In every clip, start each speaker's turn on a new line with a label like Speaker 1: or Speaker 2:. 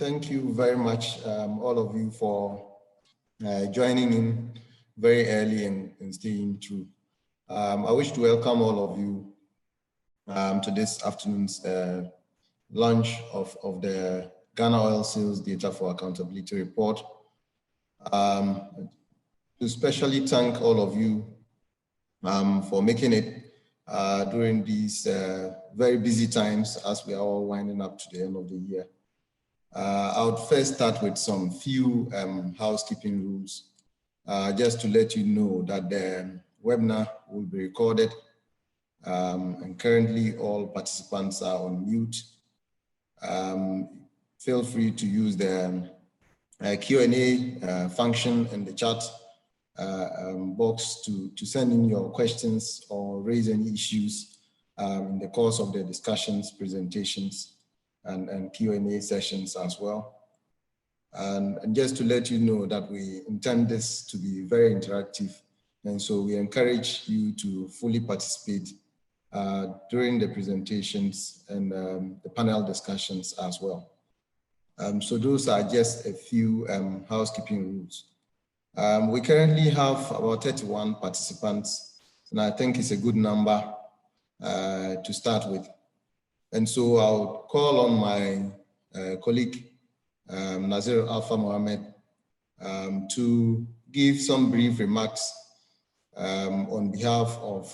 Speaker 1: Thank you very much, all of you, for joining in very early and staying through. I wish to welcome all of you to this afternoon's launch of the Ghana Oil Sales Data for Accountability Report. To especially thank all of you for making it during these very busy times as we are all winding up to the end of the year. I would first start with some few housekeeping rules, just to let you know that the webinar will be recorded, and currently all participants are on mute. Feel free to use the Q&A function in the chat box to send in your questions or raise any issues in the course of the discussions, presentations, and Q&A sessions as well. And just to let you know that we intend this to be very interactive, and so we encourage you to fully participate during the presentations and the panel discussions as well. So those are just a few housekeeping rules. We currently have about 31 participants, and I think it's a good number to start with. And so I'll call on my colleague, Nazir Alpha Mohammed, to give some brief remarks on behalf of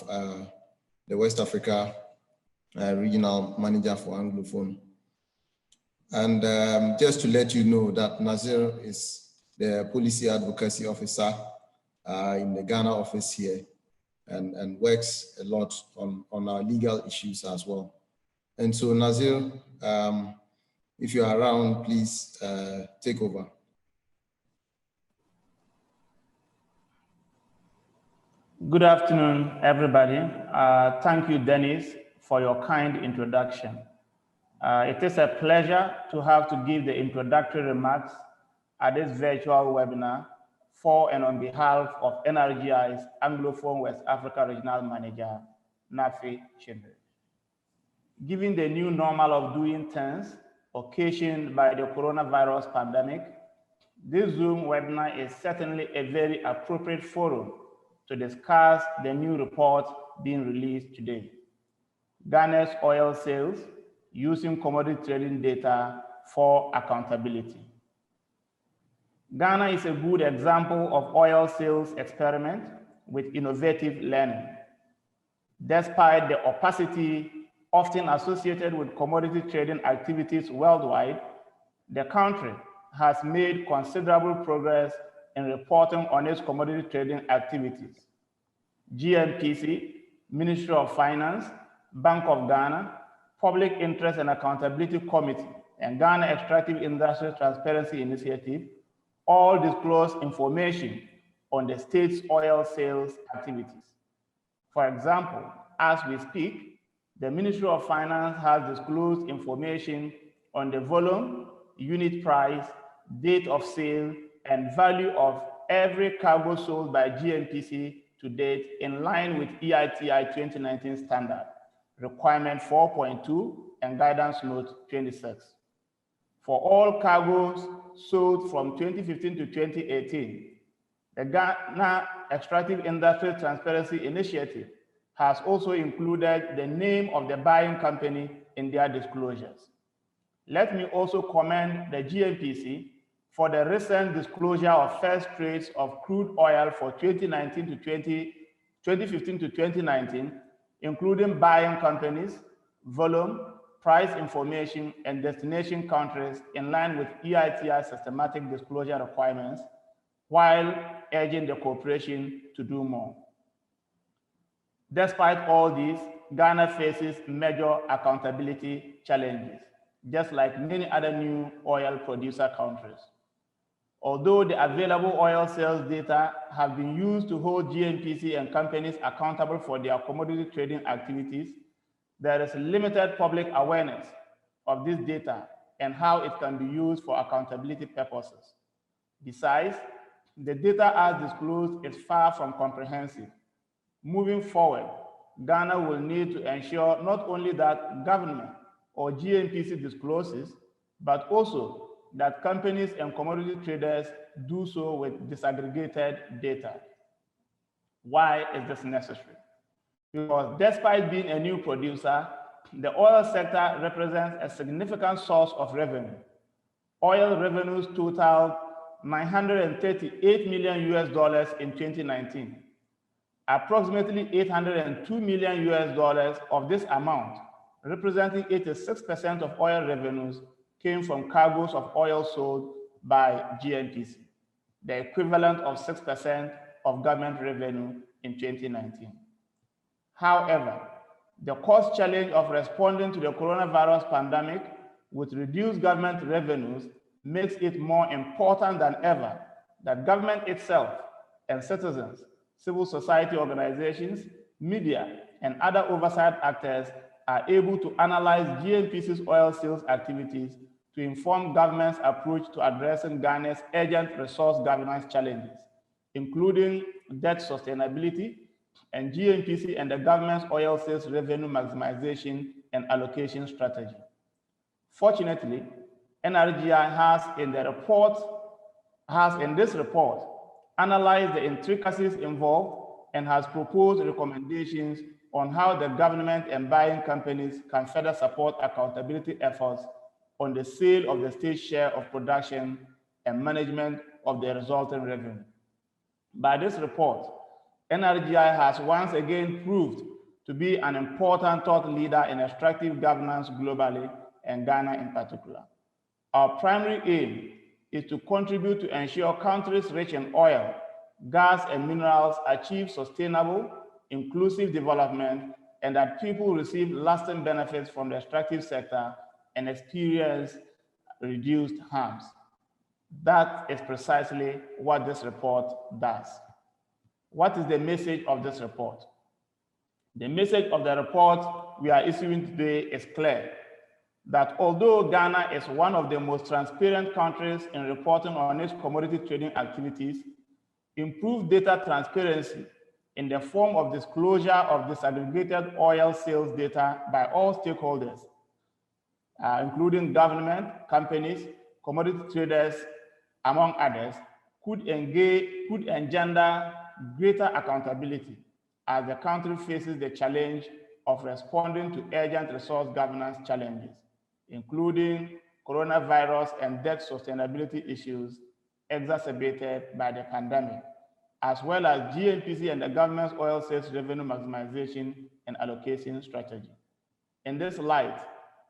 Speaker 1: the West Africa Regional Manager for Anglophone. And just to let you know that Nazir is the Policy Advocacy Officer in the Ghana office here, and works a lot on our legal issues as well. And so Nazir, if you are around, please take over.
Speaker 2: Good afternoon, everybody. Thank you, Dennis, for your kind introduction. It is a pleasure to have to give the introductory remarks at this virtual webinar for and on behalf of NRGI's Anglophone West Africa Regional Manager, Nafi Chindri. Given the new normal of doing things occasioned by the coronavirus pandemic, this Zoom webinar is certainly a very appropriate forum to discuss the new report being released today. Ghana's oil sales using commodity trading data for accountability. Ghana is a good example of oil sales experiment with innovative learning. Despite the opacity often associated with commodity trading activities worldwide, the country has made considerable progress in reporting on its commodity trading activities. GNPC, Ministry of Finance, Bank of Ghana, Public Interest and Accountability Committee, and Ghana Extractive Industry Transparency Initiative all disclose information on the state's oil sales activities. For example, as we speak, the Ministry of Finance has disclosed information on the volume, unit price, date of sale, and value of every cargo sold by GNPC to date in line with EITI 2019 standard, requirement 4.2 and guidance note 26. For all cargoes sold from 2015 to 2018, the Ghana Extractive Industry Transparency Initiative has also included the name of the buying company in their disclosures. Let me also commend the GNPC for the recent disclosure of first trades of crude oil for 2015 to 2019, including buying companies, volume, price information, and destination countries in line with EITI systematic disclosure requirements, while urging the corporation to do more. Despite all this, Ghana faces major accountability challenges, just like many other new oil producer countries. Although the available oil sales data have been used to hold GNPC and companies accountable for their commodity trading activities, there is limited public awareness of this data and how it can be used for accountability purposes. Besides, the data as disclosed is far from comprehensive. Moving forward, Ghana will need to ensure not only that government or GNPC discloses, but also that companies and commodity traders do so with disaggregated data. Why is this necessary? Because despite being a new producer, the oil sector represents a significant source of revenue. Oil revenues totaled $938 million in 2019. Approximately $802 million of this amount, representing 86% of oil revenues, came from cargoes of oil sold by GNPC, the equivalent of 6% of government revenue in 2019. However, the cost challenge of responding to the coronavirus pandemic with reduced government revenues makes it more important than ever that government itself and citizens, civil society organizations, media, and other oversight actors are able to analyze GNPC's oil sales activities to inform government's approach to addressing Ghana's urgent resource governance challenges, including debt sustainability and GNPC and the government's oil sales revenue maximization and allocation strategy. Fortunately, NRGI has in this report analyzed the intricacies involved and has proposed recommendations on how the government and buying companies can further support accountability efforts on the sale of the state share of production and management of the resulting revenue. By this report, NRGI has once again proved to be an important thought leader in extractive governance globally and Ghana in particular. Our primary aim is to contribute to ensure countries rich in oil, gas, and minerals achieve sustainable, inclusive development, and that people receive lasting benefits from the extractive sector and experience reduced harms. That is precisely what this report does. What is the message of this report? The message of the report we are issuing today is clear, that although Ghana is one of the most transparent countries in reporting on its commodity trading activities, improved data transparency in the form of disclosure of disaggregated oil sales data by all stakeholders, including government, companies, commodity traders, among others, could engender greater accountability as the country faces the challenge of responding to urgent resource governance challenges, including coronavirus and debt sustainability issues exacerbated by the pandemic, as well as GNPC and the government's oil sales revenue maximization and allocation strategy. In this light,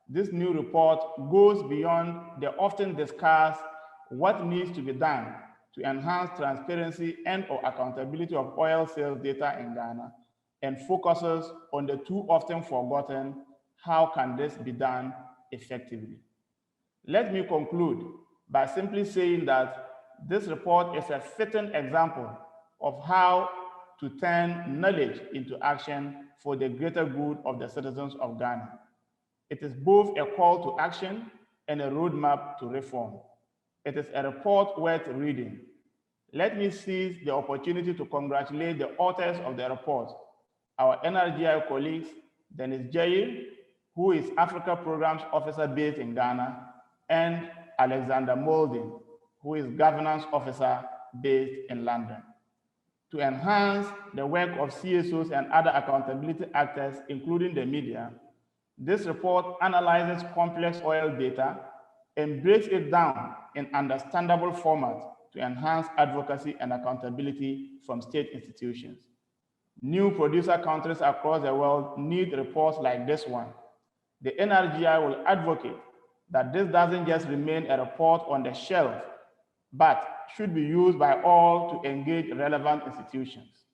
Speaker 2: this new report goes beyond the often discussed what needs to be done to enhance transparency and/or accountability of oil sales data in Ghana and focuses on the too often forgotten, how can this be done effectively? Let me conclude by simply saying that this report is a fitting example of how to turn knowledge into action for the greater good of the citizens of Ghana. It is both a call to action and a roadmap to reform. It is a report worth reading. Let me seize the opportunity to congratulate the authors of the report, our NRGI colleagues, Dennis Jaye, who is Africa Programs Officer based in Ghana, and Alexander Molden, who is Governance Officer based in London. To enhance the work of CSOs and other accountability actors, including the media, this report analyzes complex oil data and breaks it down in understandable format to enhance advocacy and accountability from state institutions. New producer countries across the world need reports like this one. The NRGI will advocate that this doesn't just remain a report on the shelf, but should be used by all to engage relevant institutions.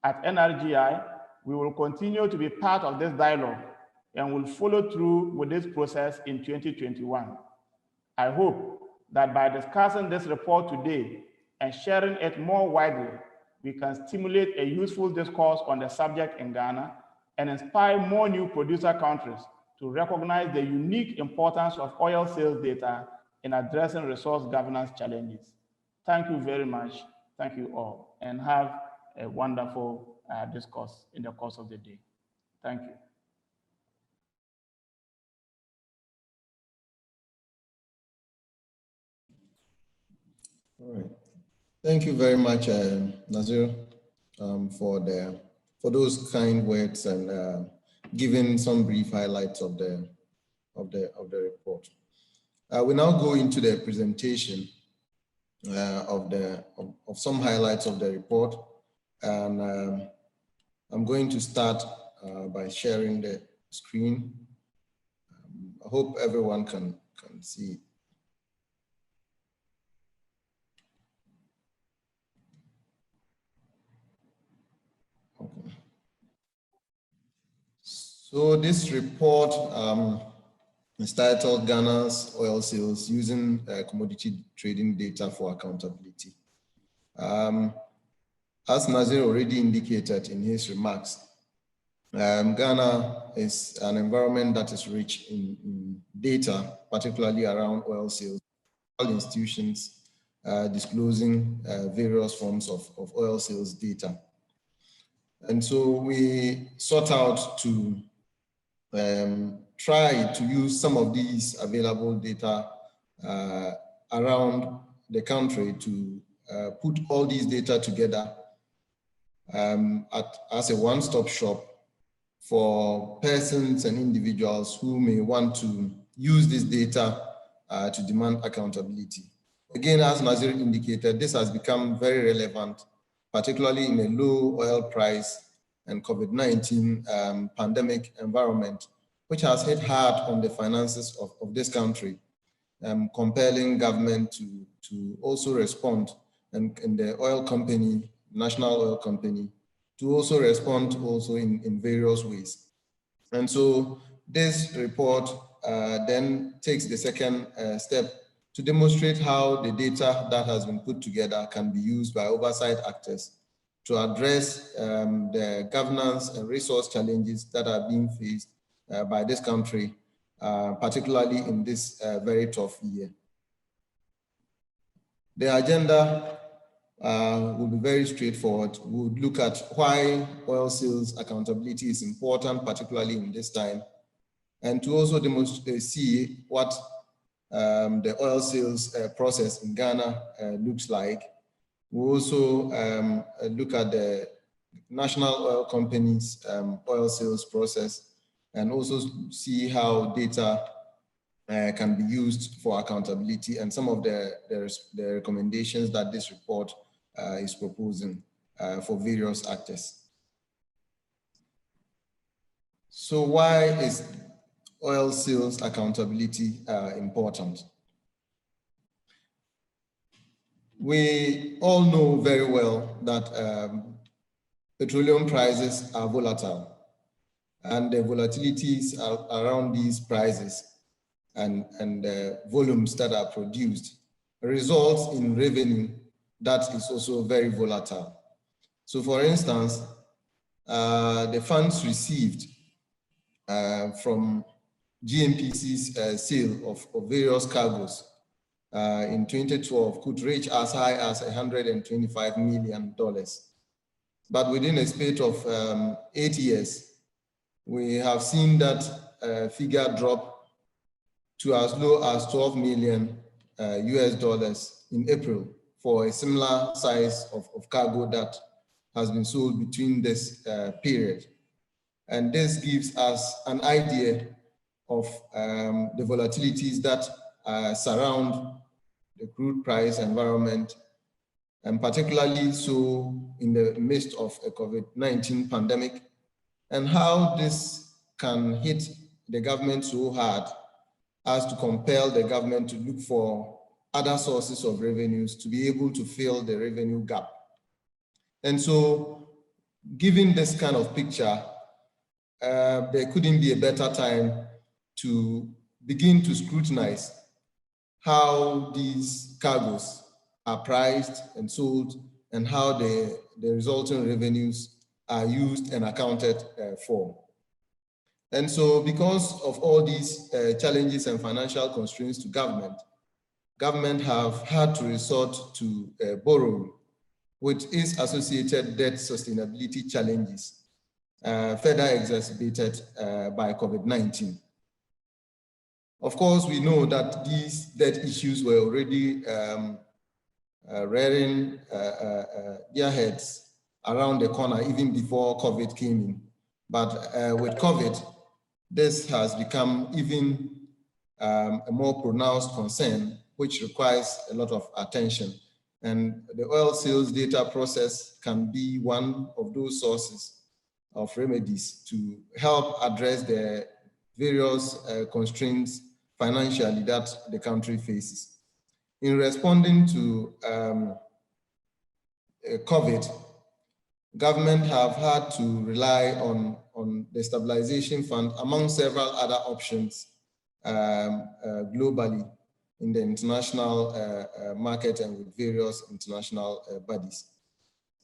Speaker 2: At NRGI, we will continue to be part of this dialogue and will follow through with this process in 2021. I hope that by discussing this report today and sharing it more widely, we can stimulate a useful discourse on the subject in Ghana and inspire more new producer countries to recognize the unique importance of oil sales data in addressing resource governance challenges. Thank you very much. Thank you all, and have a wonderful discourse in the course of the day. Thank you.
Speaker 1: All right. Thank you very much, Nazir, for those kind words and giving some brief highlights of the report. We now go into the presentation of some highlights of the report, and I'm going to start by sharing the screen. I hope everyone can see it. Okay. So this report is titled Ghana's Oil Sales Using Commodity Trading Data for Accountability. As Nazir already indicated in his remarks, Ghana is an environment that is rich in data, particularly around oil sales. All institutions disclosing various forms of oil sales data. And so we sought out to try to use some of these available data around the country to put all these data together as a one-stop shop for persons and individuals who may want to use this data to demand accountability. Again, as Nazir indicated, this has become very relevant, particularly in a low oil price and COVID-19 pandemic environment, which has hit hard on the finances of this country, compelling government to also respond, and the oil company, national oil company, to also respond also in various ways. And so this report then takes the second step to demonstrate how the data that has been put together can be used by oversight actors to address the governance and resource challenges that are being faced by this country, particularly in this very tough year. The agenda will be very straightforward. We'll look at why oil sales accountability is important, particularly in this time, and to also see what the oil sales process in Ghana looks like. We'll also look at the national oil companies' oil sales process, and also see how data can be used for accountability and some of the recommendations that this report is proposing for various actors. So why is oil sales accountability important? We all know very well that petroleum prices are volatile, and the volatilities around these prices and volumes that are produced results in revenue that is also very volatile. So for instance, the funds received from GNPC's sale of various cargoes in 2012 could reach as high as $125 million. But within a space of 8 years, we have seen that figure drop to as low as $12 million US in April for a similar size of cargo that has been sold between this period. And this gives us an idea of the volatilities that surround the crude price environment, and particularly so in the midst of a COVID-19 pandemic, and how this can hit the government so hard as to compel the government to look for other sources of revenues to be able to fill the revenue gap. And so, given this kind of picture, there couldn't be a better time to begin to scrutinize how these cargoes are priced and sold, and how the resulting revenues are used and accounted for. And so, because of all these challenges and financial constraints to government have had to resort to borrowing, with its associated debt sustainability challenges, further exacerbated by COVID-19. Of course, we know that these debt issues were already rearing their heads around the corner even before COVID came in. But with COVID, this has become even a more pronounced concern, which requires a lot of attention. And the oil sales data process can be one of those sources of remedies to help address the various constraints financially that the country faces. In responding to COVID, government have had to rely on the stabilization fund among several other options globally in the international market and with various international bodies.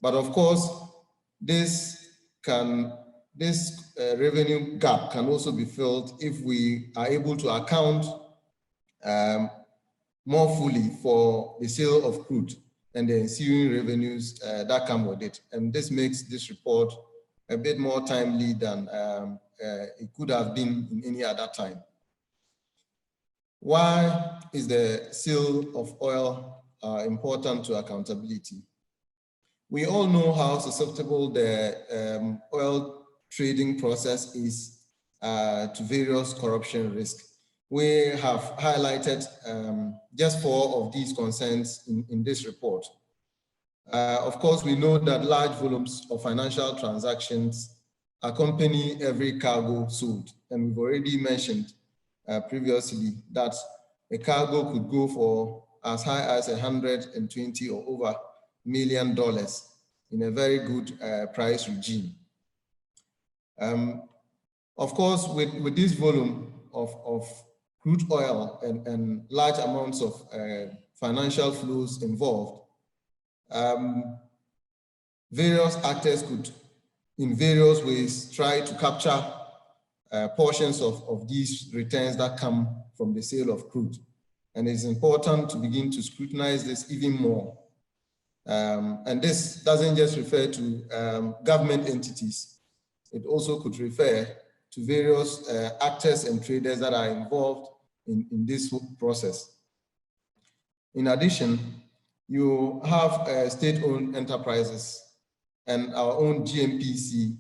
Speaker 1: But of course, this revenue gap can also be filled if we are able to account more fully for the sale of crude and the ensuing revenues that come with it. And this makes this report a bit more timely than it could have been in any other time. Why is the sale of oil important to accountability? We all know how susceptible the oil trading process is to various corruption risks. We have highlighted just 4 of these concerns in this report. Of course, we know that large volumes of financial transactions accompany every cargo sold. And we've already mentioned previously that a cargo could go for as high as $120 or over $1 million in a very good price regime. Of course, with this volume of crude oil and large amounts of financial flows involved, various actors could, in various ways, try to capture portions of these returns that come from the sale of crude. And it's important to begin to scrutinize this even more. And this doesn't just refer to government entities. It also could refer to various actors and traders that are involved in this process. In addition, you have state-owned enterprises and our own GNPC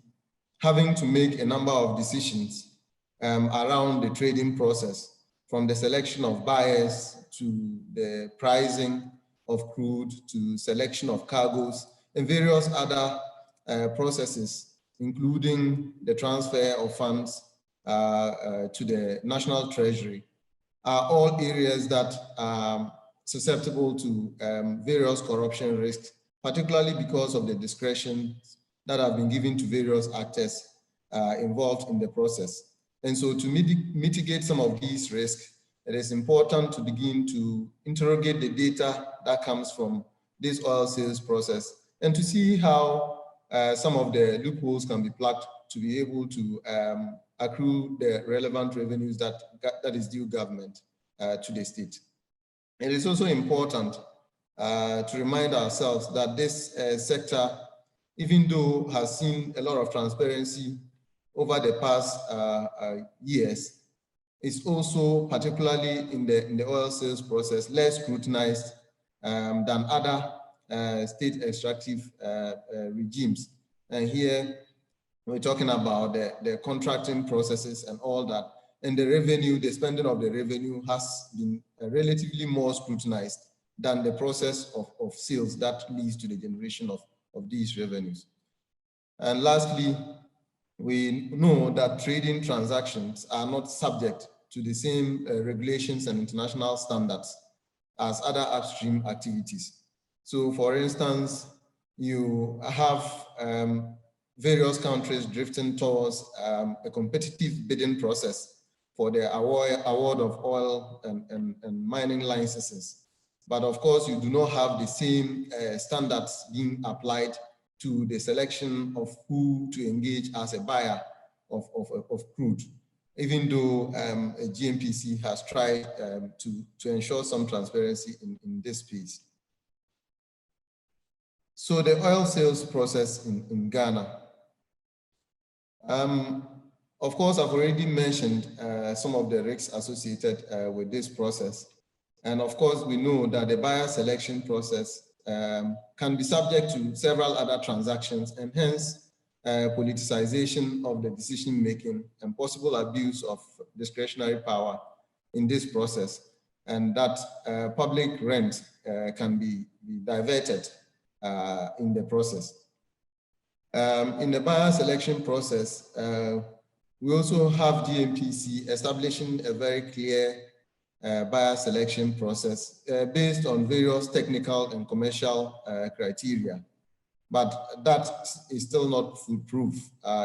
Speaker 1: having to make a number of decisions around the trading process, from the selection of buyers to the pricing of crude to selection of cargoes and various other processes, including the transfer of funds to the National Treasury, are all areas that are susceptible to various corruption risks, particularly because of the discretion that have been given to various actors involved in the process. And so to mitigate some of these risks, it is important to begin to interrogate the data that comes from this oil sales process and to see how some of the loopholes can be plugged to be able to accrue the relevant revenues that is due government to the state. It is also important to remind ourselves that this sector, even though has seen a lot of transparency over the past years, is also, particularly in the oil sales process, less scrutinized than other state extractive regimes. And here we're talking about the contracting processes and all that. And the revenue, the spending of the revenue has been relatively more scrutinized than the process of sales that leads to the generation of these revenues. And lastly, we know that trading transactions are not subject to the same regulations and international standards as other upstream activities. So for instance, you have various countries drifting towards a competitive bidding process for the award of oil and mining licenses. But of course, you do not have the same standards being applied to the selection of who to engage as a buyer of crude, even though a GNPC has tried to ensure some transparency in this space. So the oil sales process in Ghana. Of course, I've already mentioned some of the risks associated with this process. And of course, we know that the buyer selection process can be subject to several other transactions, and hence politicization of the decision-making and possible abuse of discretionary power in this process, and that public rent can be diverted in the process. In the buyer selection process, we also have GNPC establishing a very clear buyer selection process based on various technical and commercial criteria. But that is still not foolproof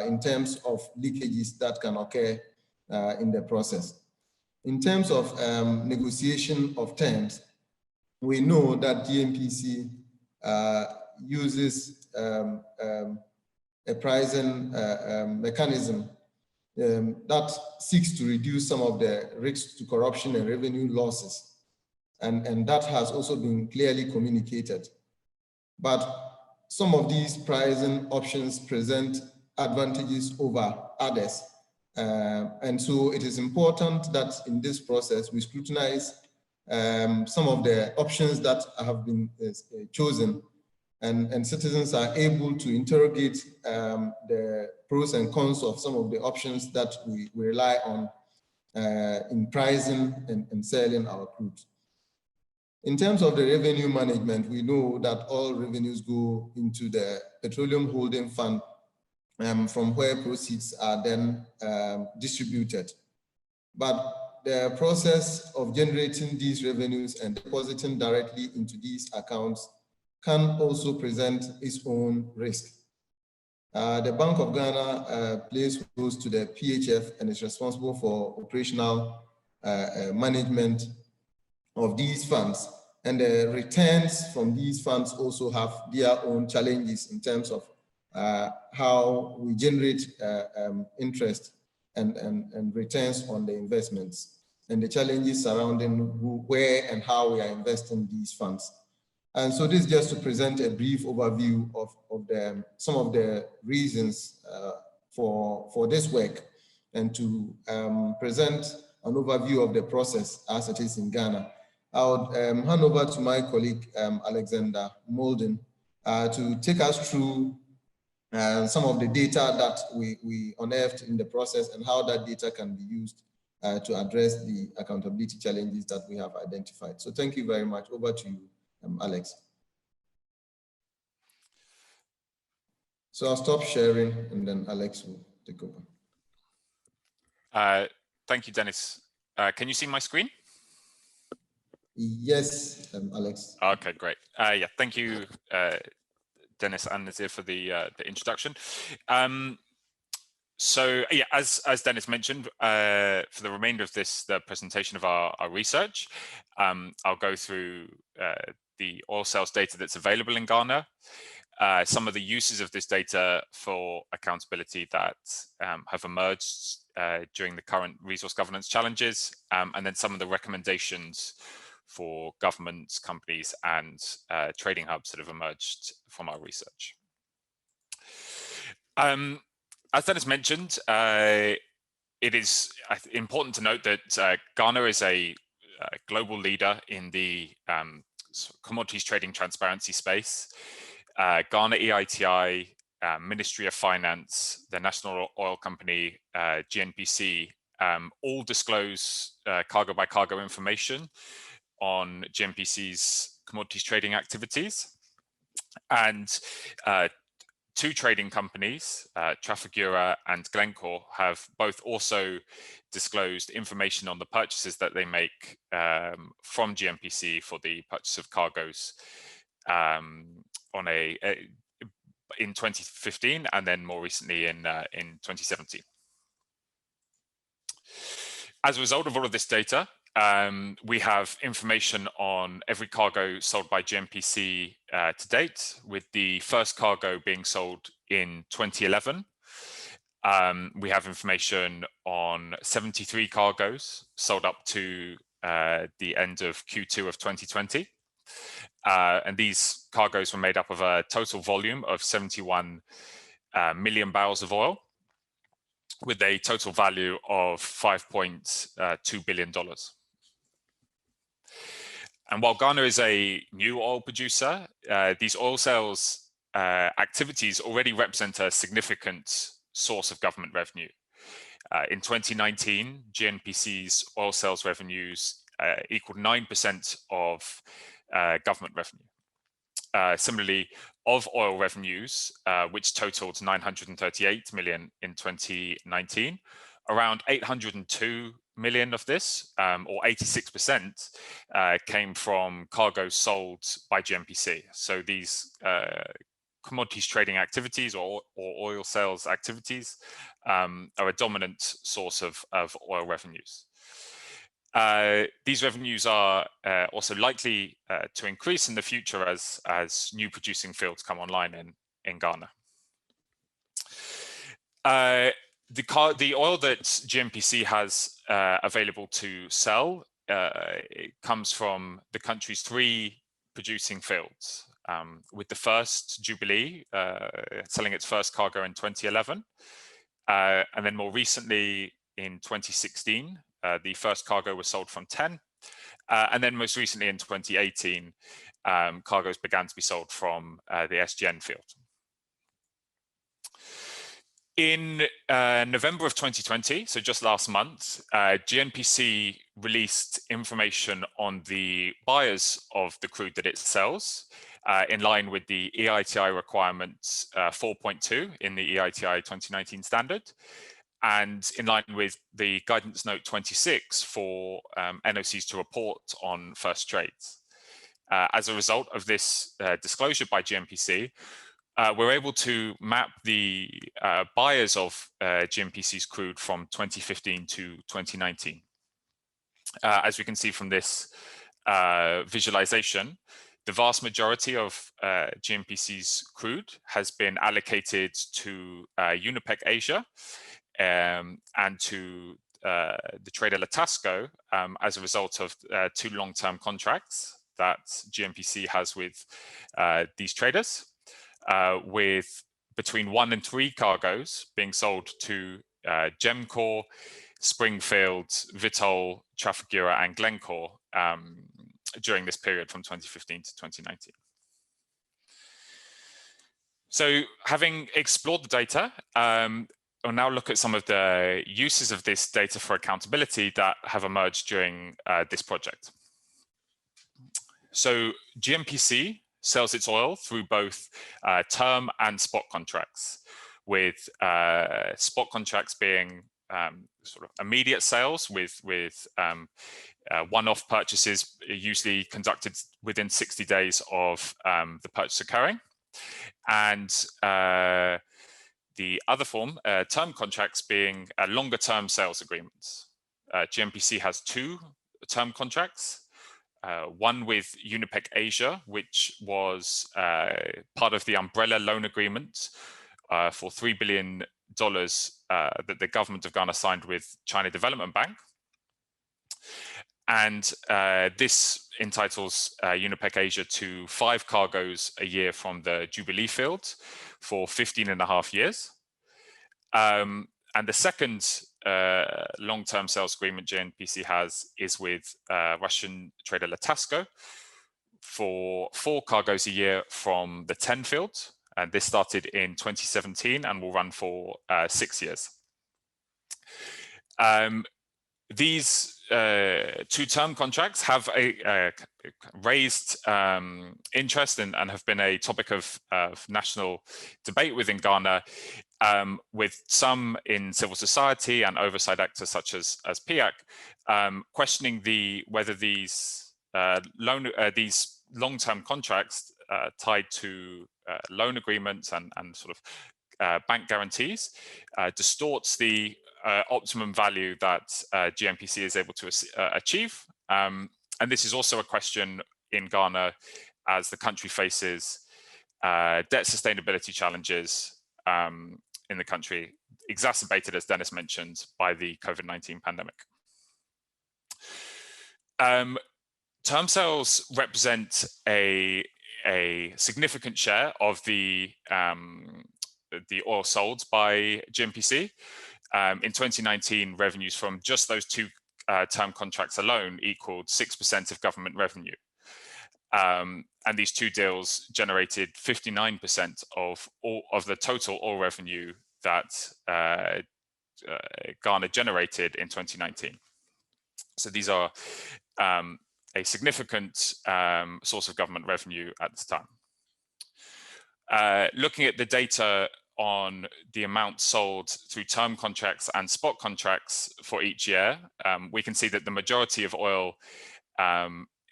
Speaker 1: in terms of leakages that can occur in the process. In terms of negotiation of terms, we know that GNPC uses a pricing mechanism that seeks to reduce some of the risks to corruption and revenue losses. And that has also been clearly communicated. But some of these pricing options present advantages over others. And so it is important that in this process, we scrutinize some of the options that have been chosen, and citizens are able to interrogate the pros and cons of some of the options that we rely on in pricing and selling our crude. In terms of the revenue management, we know that all revenues go into the Petroleum Holding Fund, from where proceeds are then distributed. But the process of generating these revenues and depositing directly into these accounts can also present its own risk. The Bank of Ghana plays host to the PHF and is responsible for operational management of these funds, and the returns from these funds also have their own challenges in terms of how we generate interest and returns on the investments, and the challenges surrounding where and how we are investing these funds. And so this is just to present a brief overview of some of the reasons for this work, and to present an overview of the process as it is in Ghana. I would hand over to my colleague, Alexander Molden, to take us through some of the data that we unearthed in the process and how that data can be used to address the accountability challenges that we have identified. So thank you very much. Over to you, Alex. So I'll stop sharing and then Alex will take over.
Speaker 3: Thank you, Dennis. Can you see my screen?
Speaker 1: Yes, Alex.
Speaker 3: Okay, great. Yeah, thank you, Dennis and Nazir, for the introduction. So yeah, as Dennis mentioned, for the remainder of the presentation of our research, I'll go through the oil sales data that's available in Ghana, some of the uses of this data for accountability that have emerged during the current resource governance challenges, and then some of the recommendations for governments, companies, and trading hubs that have emerged from our research. As Dennis mentioned, it is important to note that Ghana is a global leader in the commodities trading transparency space. Ghana EITI, Ministry of Finance, the National Oil Company, GNPC, all disclose cargo by cargo information on GNPC's commodities trading activities. And two trading companies, Trafigura and Glencore, have both also disclosed information on the purchases that they make from GNPC for the purchase of cargoes in 2015, and then more recently in 2017. As a result of all of this data, we have information on every cargo sold by GNPC to date, with the first cargo being sold in 2011. We have information on 73 cargoes sold up to the end of Q2 of 2020. And these cargoes were made up of a total volume of 71 million barrels of oil, with a total value of $5.2 billion. And while Ghana is a new oil producer, these oil sales activities already represent a significant source of government revenue. In 2019, GNPC's oil sales revenues equaled 9% of government revenue. Similarly, of oil revenues, which totaled 938 million in 2019, around 802 million of this, or 86%, came from cargoes sold by GNPC. So these commodities trading activities or oil sales activities are a dominant source of oil revenues. These revenues are also likely to increase in the future as new producing fields come online in Ghana. The oil that GNPC has available to sell it comes from the country's 3 producing fields, with the first, Jubilee, selling its first cargo in 2011. And then more recently in 2016, the first cargo was sold from TEN. And then most recently in 2018, cargoes began to be sold from the SGN field. In November of 2020, so just last month, GNPC released information on the buyers of the crude that it sells, in line with the EITI requirements 4.2 in the EITI 2019 standard, and in line with the guidance note 26 for NOCs to report on first trades. As a result of this disclosure by GNPC, we're able to map the buyers of GNPC's crude from 2015 to 2019. As we can see from this visualization, the vast majority of GNPC's crude has been allocated to Unipec Asia and to the trader Latasco as a result of 2 long-term contracts that GNPC has with these traders, with between 1 and 3 cargoes being sold to Gemcorp, Springfield, Vitol, Trafigura, and Glencore during this period from 2015 to 2019. So having explored the data, we'll now look at some of the uses of this data for accountability that have emerged during this project. So GNPC sells its oil through both term and spot contracts, with spot contracts being sort of immediate sales with one-off purchases usually conducted within 60 days of the purchase occurring. And the other form, term contracts, being longer-term sales agreements. GNPC has 2 term contracts, one with Unipec Asia, which was part of the umbrella loan agreement for $3 billion that the government of Ghana signed with China Development Bank. And this entitles Unipec Asia to 5 cargoes a year from the Jubilee field for 15.5 years. And the second long-term sales agreement GNPC has is with Russian trader Latasco for 4 cargoes a year from the TEN field. And this started in 2017 and will run for 6 years. These 2 term contracts have raised interest and have been a topic of national debate within Ghana, with some in civil society and oversight actors such as PIAC questioning whether these long-term contracts tied to loan agreements and sort of bank guarantees distorts the optimum value that GNPC is able to achieve. And this is also a question in Ghana as the country faces debt sustainability challenges in the country, exacerbated, as Dennis mentioned, by the COVID-19 pandemic. Term sales represent a significant share of the oil sold by GNPC. In 2019, revenues from just those 2 term contracts alone equaled 6% of government revenue. And these two deals generated 59% of all of the total oil revenue that Ghana generated in 2019. So these are a significant source of government revenue at the time. Looking at the data on the amount sold through term contracts and spot contracts for each year, we can see that the majority of oil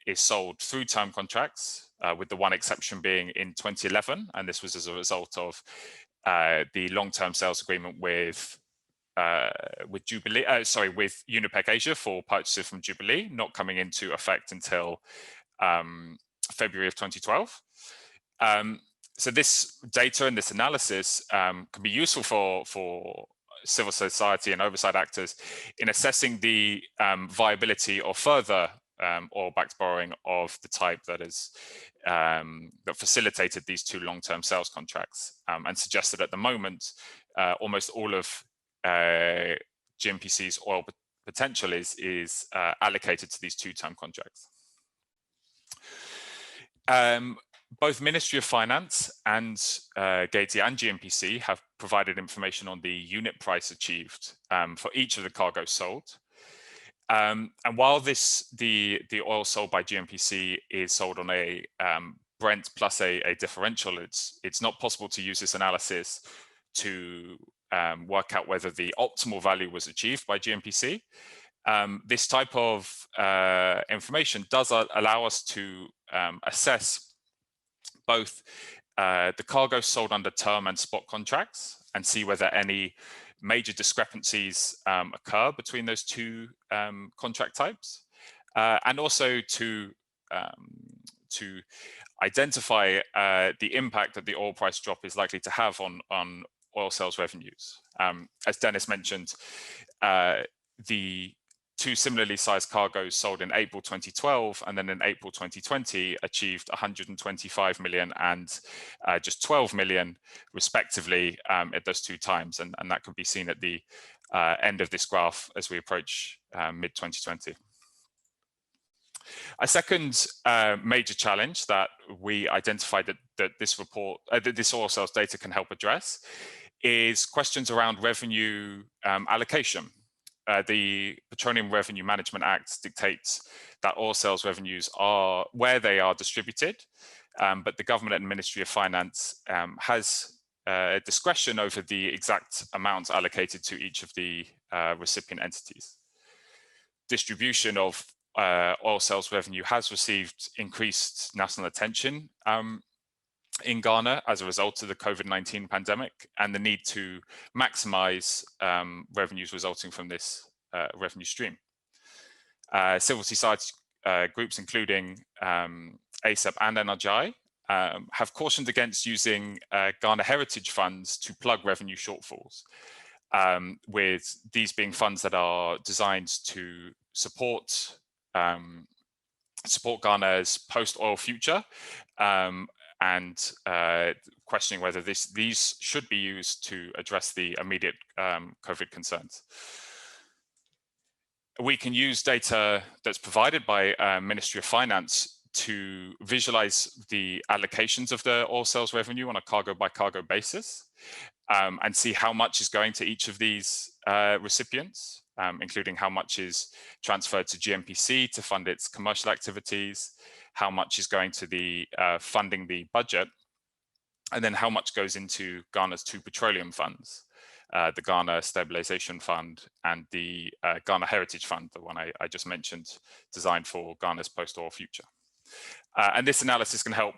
Speaker 3: is sold through term contracts, with the one exception being in 2011, and this was as a result of the long-term sales agreement with Jubilee, with Unipec Asia for purchases from Jubilee, not coming into effect until February of 2012. So this data and this analysis can be useful for civil society and oversight actors in assessing the viability of further oil-backed borrowing of the type that is that facilitated these two long-term sales contracts, and suggested at the moment almost all of GNPC's oil potential is allocated to these two term contracts. Both Ministry of Finance and Gate and GNPC have provided information on the unit price achieved for each of the cargoes sold. And while the oil sold by GNPC is sold on a Brent plus a differential, it's not possible to use this analysis to work out whether the optimal value was achieved by GNPC. This type of information does allow us to assess both the cargo sold under term and spot contracts and see whether any major discrepancies occur between those two contract types, and also to identify the impact that the oil price drop is likely to have on oil sales revenues. As Dennis mentioned, the two similarly sized cargoes sold in April 2012 and then in April 2020 achieved 125 million and just 12 million respectively at those two times, and that can be seen at the end of this graph as we approach mid-2020. A second major challenge that we identified that this report, that this oil sales data can help address, is questions around revenue allocation. The Petroleum Revenue Management Act dictates that oil sales revenues are where they are distributed, but the government and Ministry of Finance has discretion over the exact amounts allocated to each of the recipient entities. Distribution of oil sales revenue has received increased national attention in Ghana as a result of the COVID-19 pandemic and the need to maximize revenues resulting from this revenue stream. Civil society groups, including ASAP and NRGI, have cautioned against using Ghana Heritage funds to plug revenue shortfalls, with these being funds that are designed to support Ghana's post-oil future, and questioning whether these should be used to address the immediate COVID concerns. We can use data that's provided by Ministry of Finance to visualize the allocations of the oil sales revenue on a cargo by cargo basis, and see how much is going to each of these recipients, including how much is transferred to GNPC to fund its commercial activities, how much is going to the funding the budget, and then how much goes into Ghana's two petroleum funds, the Ghana Stabilization Fund and the Ghana Heritage Fund, the one I just mentioned, designed for Ghana's post-oil future. And this analysis can help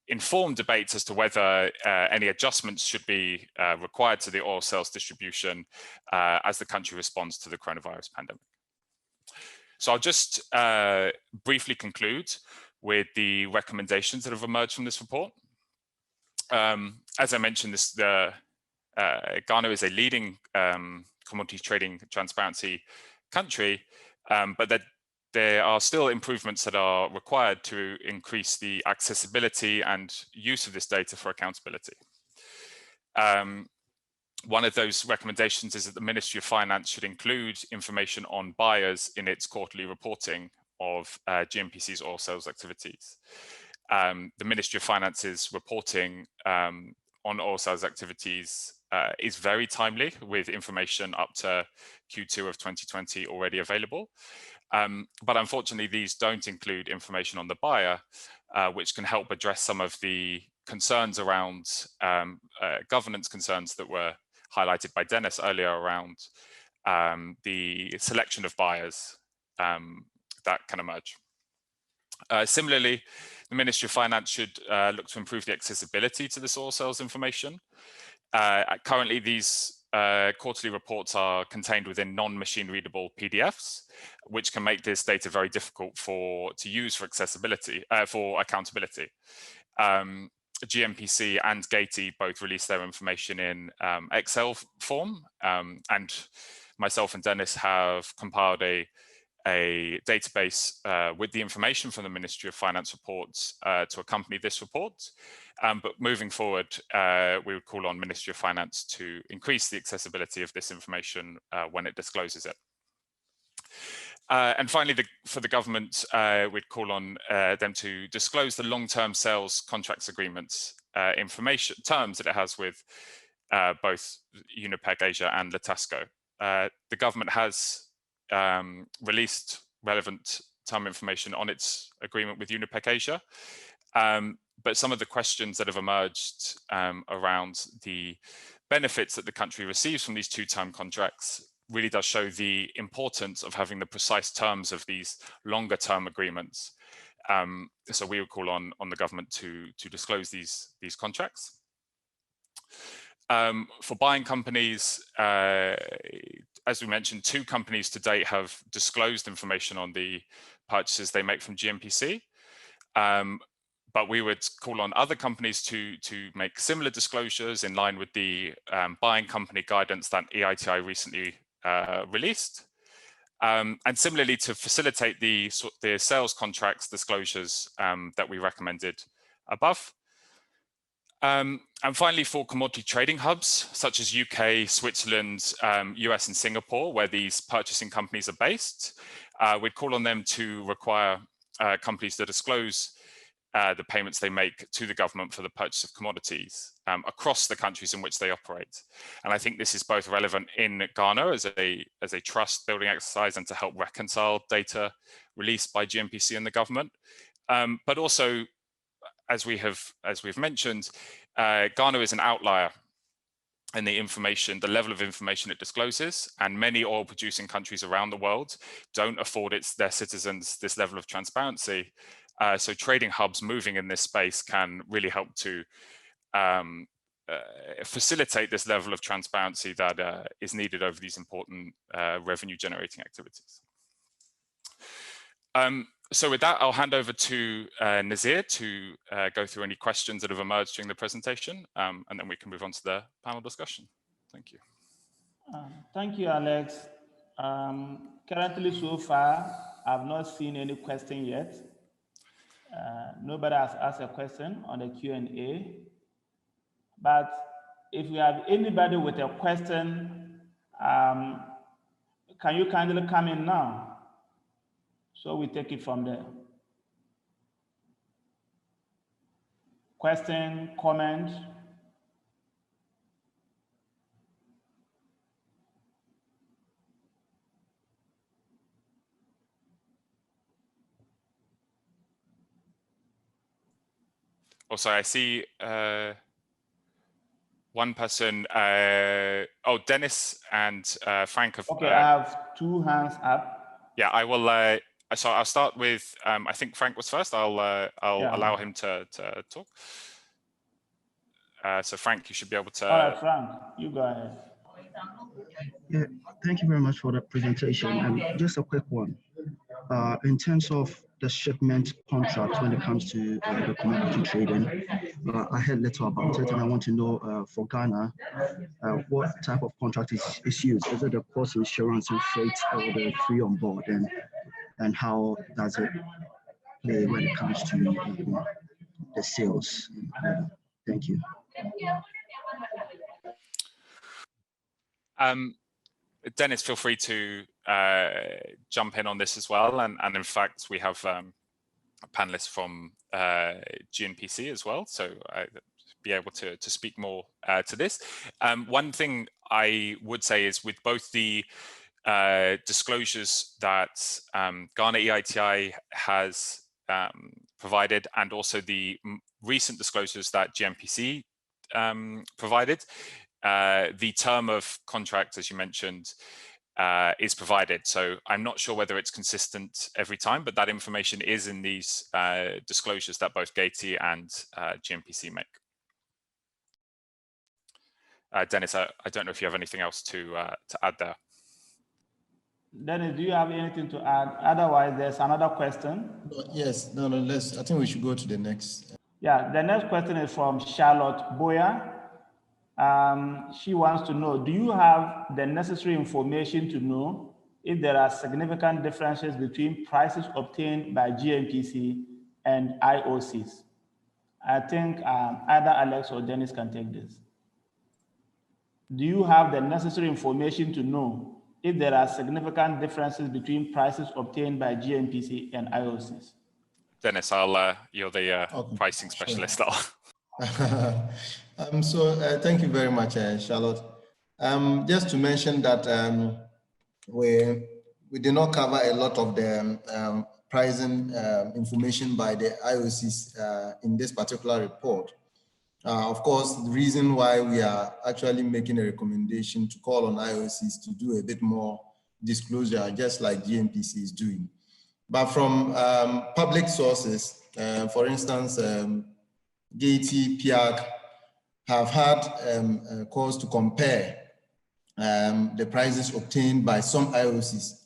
Speaker 3: inform debates as to whether any adjustments should be required to the oil sales distribution as the country responds to the coronavirus pandemic. So I'll just briefly conclude with the recommendations that have emerged from this report. As I mentioned, Ghana is a leading commodity trading transparency country, but that there are still improvements that are required to increase the accessibility and use of this data for accountability. One of those recommendations is that the Ministry of Finance should include information on buyers in its quarterly reporting of GNPC's oil sales activities. The Ministry of Finance's reporting on oil sales activities is very timely, with information up to Q2 of 2020 already available. But unfortunately, these don't include information on the buyer, which can help address some of the concerns around governance concerns that were highlighted by Dennis earlier around the selection of buyers that can emerge. Similarly, the Ministry of Finance should look to improve the accessibility to this oil sales information. Currently, these quarterly reports are contained within non-machine readable PDFs, which can make this data very difficult to use for accessibility, for accountability. GNPC and Gati both release their information in Excel form, and myself and Dennis have compiled a database with the information from the Ministry of Finance reports to accompany this report. But moving forward, we would call on Ministry of Finance to increase the accessibility of this information when it discloses it. And finally, for the government, we'd call on them to disclose the long-term sales contracts agreements information terms that it has with both UNIPEC Asia and Litasco. The government has released relevant term information on its agreement with UNIPEC Asia, but some of the questions that have emerged around the benefits that the country receives from these two-term contracts really does show the importance of having the precise terms of these longer term agreements. So we would call on the government to disclose these contracts. For buying companies, as we mentioned, 2 companies to date have disclosed information on the purchases they make from GNPC. But we would call on other companies to make similar disclosures in line with the buying company guidance that EITI recently released. And similarly, to facilitate the sales contracts disclosures that we recommended above. And finally, for commodity trading hubs, such as UK, Switzerland, US and Singapore, where these purchasing companies are based, we'd call on them to require companies to disclose the payments they make to the government for the purchase of commodities across the countries in which they operate. And I think this is both relevant in Ghana as a trust building exercise and to help reconcile data released by GNPC and the government, but also, as we've mentioned, Ghana is an outlier in the level of information it discloses, and many oil producing countries around the world don't afford their citizens this level of transparency. So trading hubs moving in this space can really help to facilitate this level of transparency that is needed over these important revenue generating activities. So with that, I'll hand over to Nazir to go through any questions that have emerged during the presentation, and then we can move on to the panel discussion. Thank you.
Speaker 2: Thank you, Alex. Currently, so far, I've not seen any question yet. Nobody has asked a question on the Q&A, but if you have anybody with a question, can you kindly come in now? So we take it from there. Question, comment?
Speaker 3: Also, I see one person, Dennis and Frank have.
Speaker 2: Okay, I have 2 hands up.
Speaker 3: Yeah, I will. So I'll start with, I think Frank was first. I'll allow him to talk. So Frank, you should be able to.
Speaker 2: All right, Frank, you go ahead.
Speaker 4: Yeah, thank you very much for the presentation. And just a quick one. In terms of the shipment contract, when it comes to the commodity trading, I heard little about it, and I want to know for Ghana, what type of contract is used? Is it the cost insurance and freight, or the free on board, and how does it play when it comes to the sales? Thank you.
Speaker 3: Dennis, feel free to jump in on this as well. And in fact, we have a panelist from GNPC as well, so I'll be able to speak more to this. One thing I would say is with both the disclosures that Ghana EITI has provided and also the recent disclosures that GNPC provided, the term of contract, as you mentioned, is provided. So I'm not sure whether it's consistent every time, but that information is in these disclosures that both GATE and GNPC make. Dennis, I don't know if you have anything else to add there.
Speaker 2: Dennis, do you have anything to add? Otherwise, there's another question.
Speaker 1: Yes, no, I think we should go to the next.
Speaker 2: Yeah, the next question is from Charlotte Boyer. She wants to know, do you have the necessary information to know if there are significant differences between prices obtained by GNPC and IOCs? I think either Alex or Dennis can take this. Do you have the necessary information to know if there are significant differences between prices obtained by GNPC and IOCs?
Speaker 3: Dennis, you're the pricing specialist.
Speaker 1: Sure. Thank you very much, Charlotte. Just to mention that we did not cover a lot of the pricing information by the IOCs in this particular report. Of course, the reason why we are actually making a recommendation to call on IOCs to do a bit more disclosure, just like GNPC is doing. But from public sources, for instance, GATE, PIAC have had cause to compare the prices obtained by some IOCs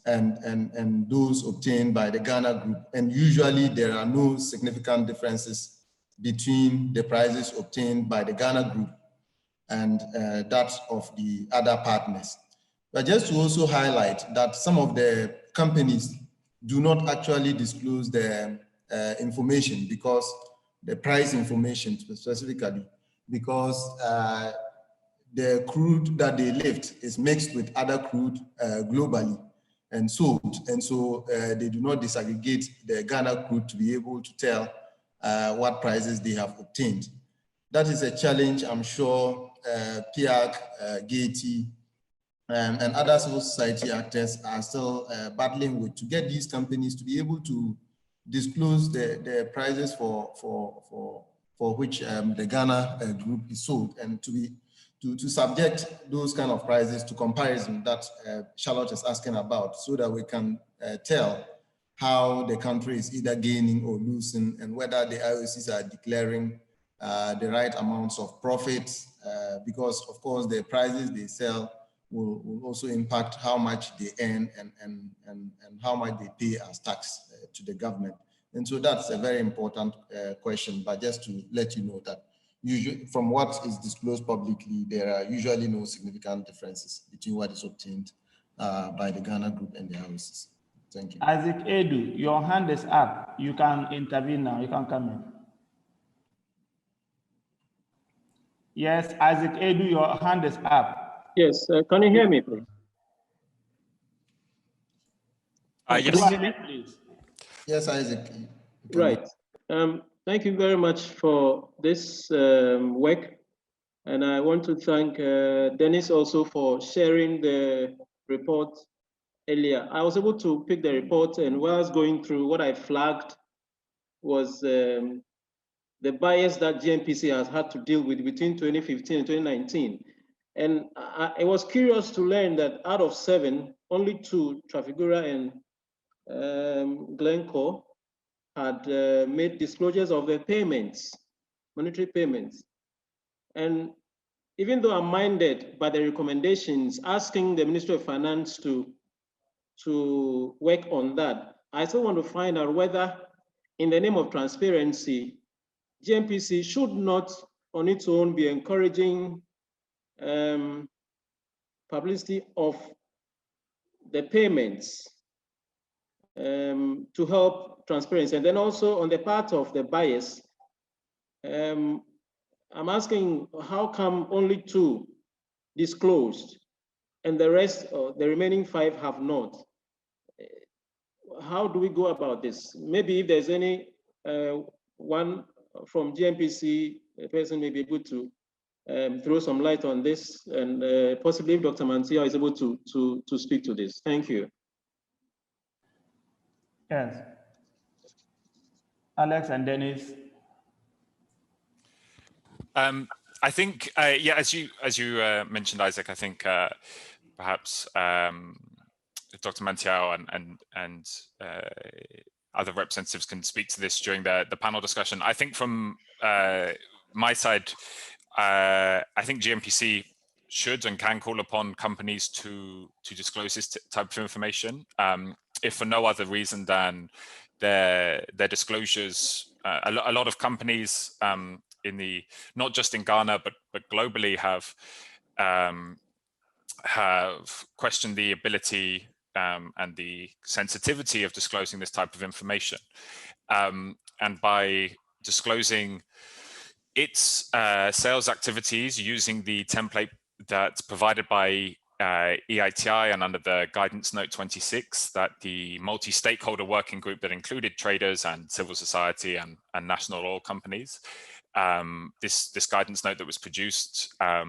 Speaker 1: and those obtained by the Ghana group. And usually there are no significant differences between the prices obtained by the Ghana group and that of the other partners. But just to also highlight that some of the companies do not actually disclose the information, because the price information specifically, because the crude that they lift is mixed with other crude globally and sold. And so they do not disaggregate the Ghana crude to be able to tell what prices they have obtained. That is a challenge I'm sure PIAC, GATE, and other civil society actors are still battling with, to get these companies to be able to disclose the prices for which the Ghana group is sold, and to subject those kind of prices to comparison that Charlotte is asking about, so that we can tell how the country is either gaining or losing, and whether the IOCs are declaring the right amounts of profits, because of course the prices they sell will also impact how much they earn and how much they pay as tax to the government. And so that's a very important question, but just to let you know that usually from what is disclosed publicly, there are usually no significant differences between what is obtained by the Ghana group and the IOCs. Thank you.
Speaker 2: Isaac Edu, your hand is up. You can intervene now. You can come in. Yes, Isaac Edu, your hand is up.
Speaker 5: Yes, can you hear me, please?
Speaker 3: Yes.
Speaker 2: Go ahead, please.
Speaker 1: Yes, Isaac.
Speaker 5: Right. Thank you very much for this work. And I want to thank Dennis also for sharing the report earlier. I was able to pick the report, and while I was going through, what I flagged was the bias that GNPC has had to deal with between 2015 and 2019. And I was curious to learn that out of 7, only 2, Trafigura and Glencore, had made disclosures of their payments, monetary payments. And even though I'm minded by the recommendations asking the Ministry of Finance to work on that, I still want to find out whether, in the name of transparency, GNPC should not on its own be encouraging publicity of the payments to help transparency. And then also on the part of the buyers, I'm asking, how come only 2 disclosed and the rest, or the remaining 5 have not. How do we go about this? Maybe if there's any one from GMPC, a person may be able to throw some light on this, and possibly if Dr. Mantia is able to speak to this. Thank you.
Speaker 2: Yes. Alex and Dennis.
Speaker 3: I think, yeah, as you mentioned, Isaac, I think perhaps Dr. Mantiao and other representatives can speak to this during the panel discussion. I think from my side, I think GMPC should and can call upon companies to disclose this type of information, if for no other reason than their disclosures. A lot of companies not just in Ghana but globally have questioned the ability and the sensitivity of disclosing this type of information, and by disclosing its sales activities using the template that's provided by EITI and under the guidance note 26 that the multi-stakeholder working group that included traders and civil society and national oil companies. This guidance note that was produced by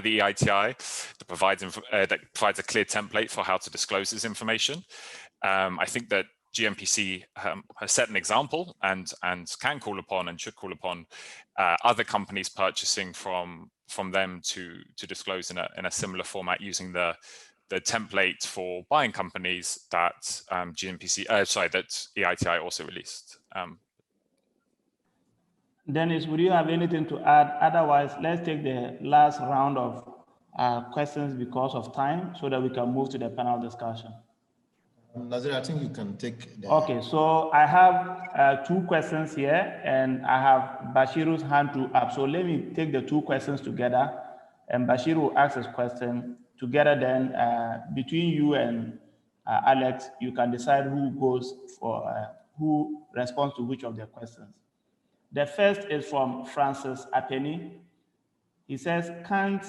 Speaker 3: the EITI that provides a clear template for how to disclose this information. I think that GMPC has set an example and can call upon and should call upon other companies purchasing from them to disclose in a similar format using the template for buying companies that that EITI also released.
Speaker 2: Dennis, would you have anything to add? Otherwise, let's take the last round of questions because of time so that we can move to the panel discussion.
Speaker 1: Nazir, I think you can take the...
Speaker 2: Okay, so I have 2 questions here and I have Bashiru's hand up. So let me take the 2 questions together and Bashir will ask his question together. Then between you and Alex, you can decide who goes for, who responds to which of the questions. The first is from Francis Apeni. He says, can't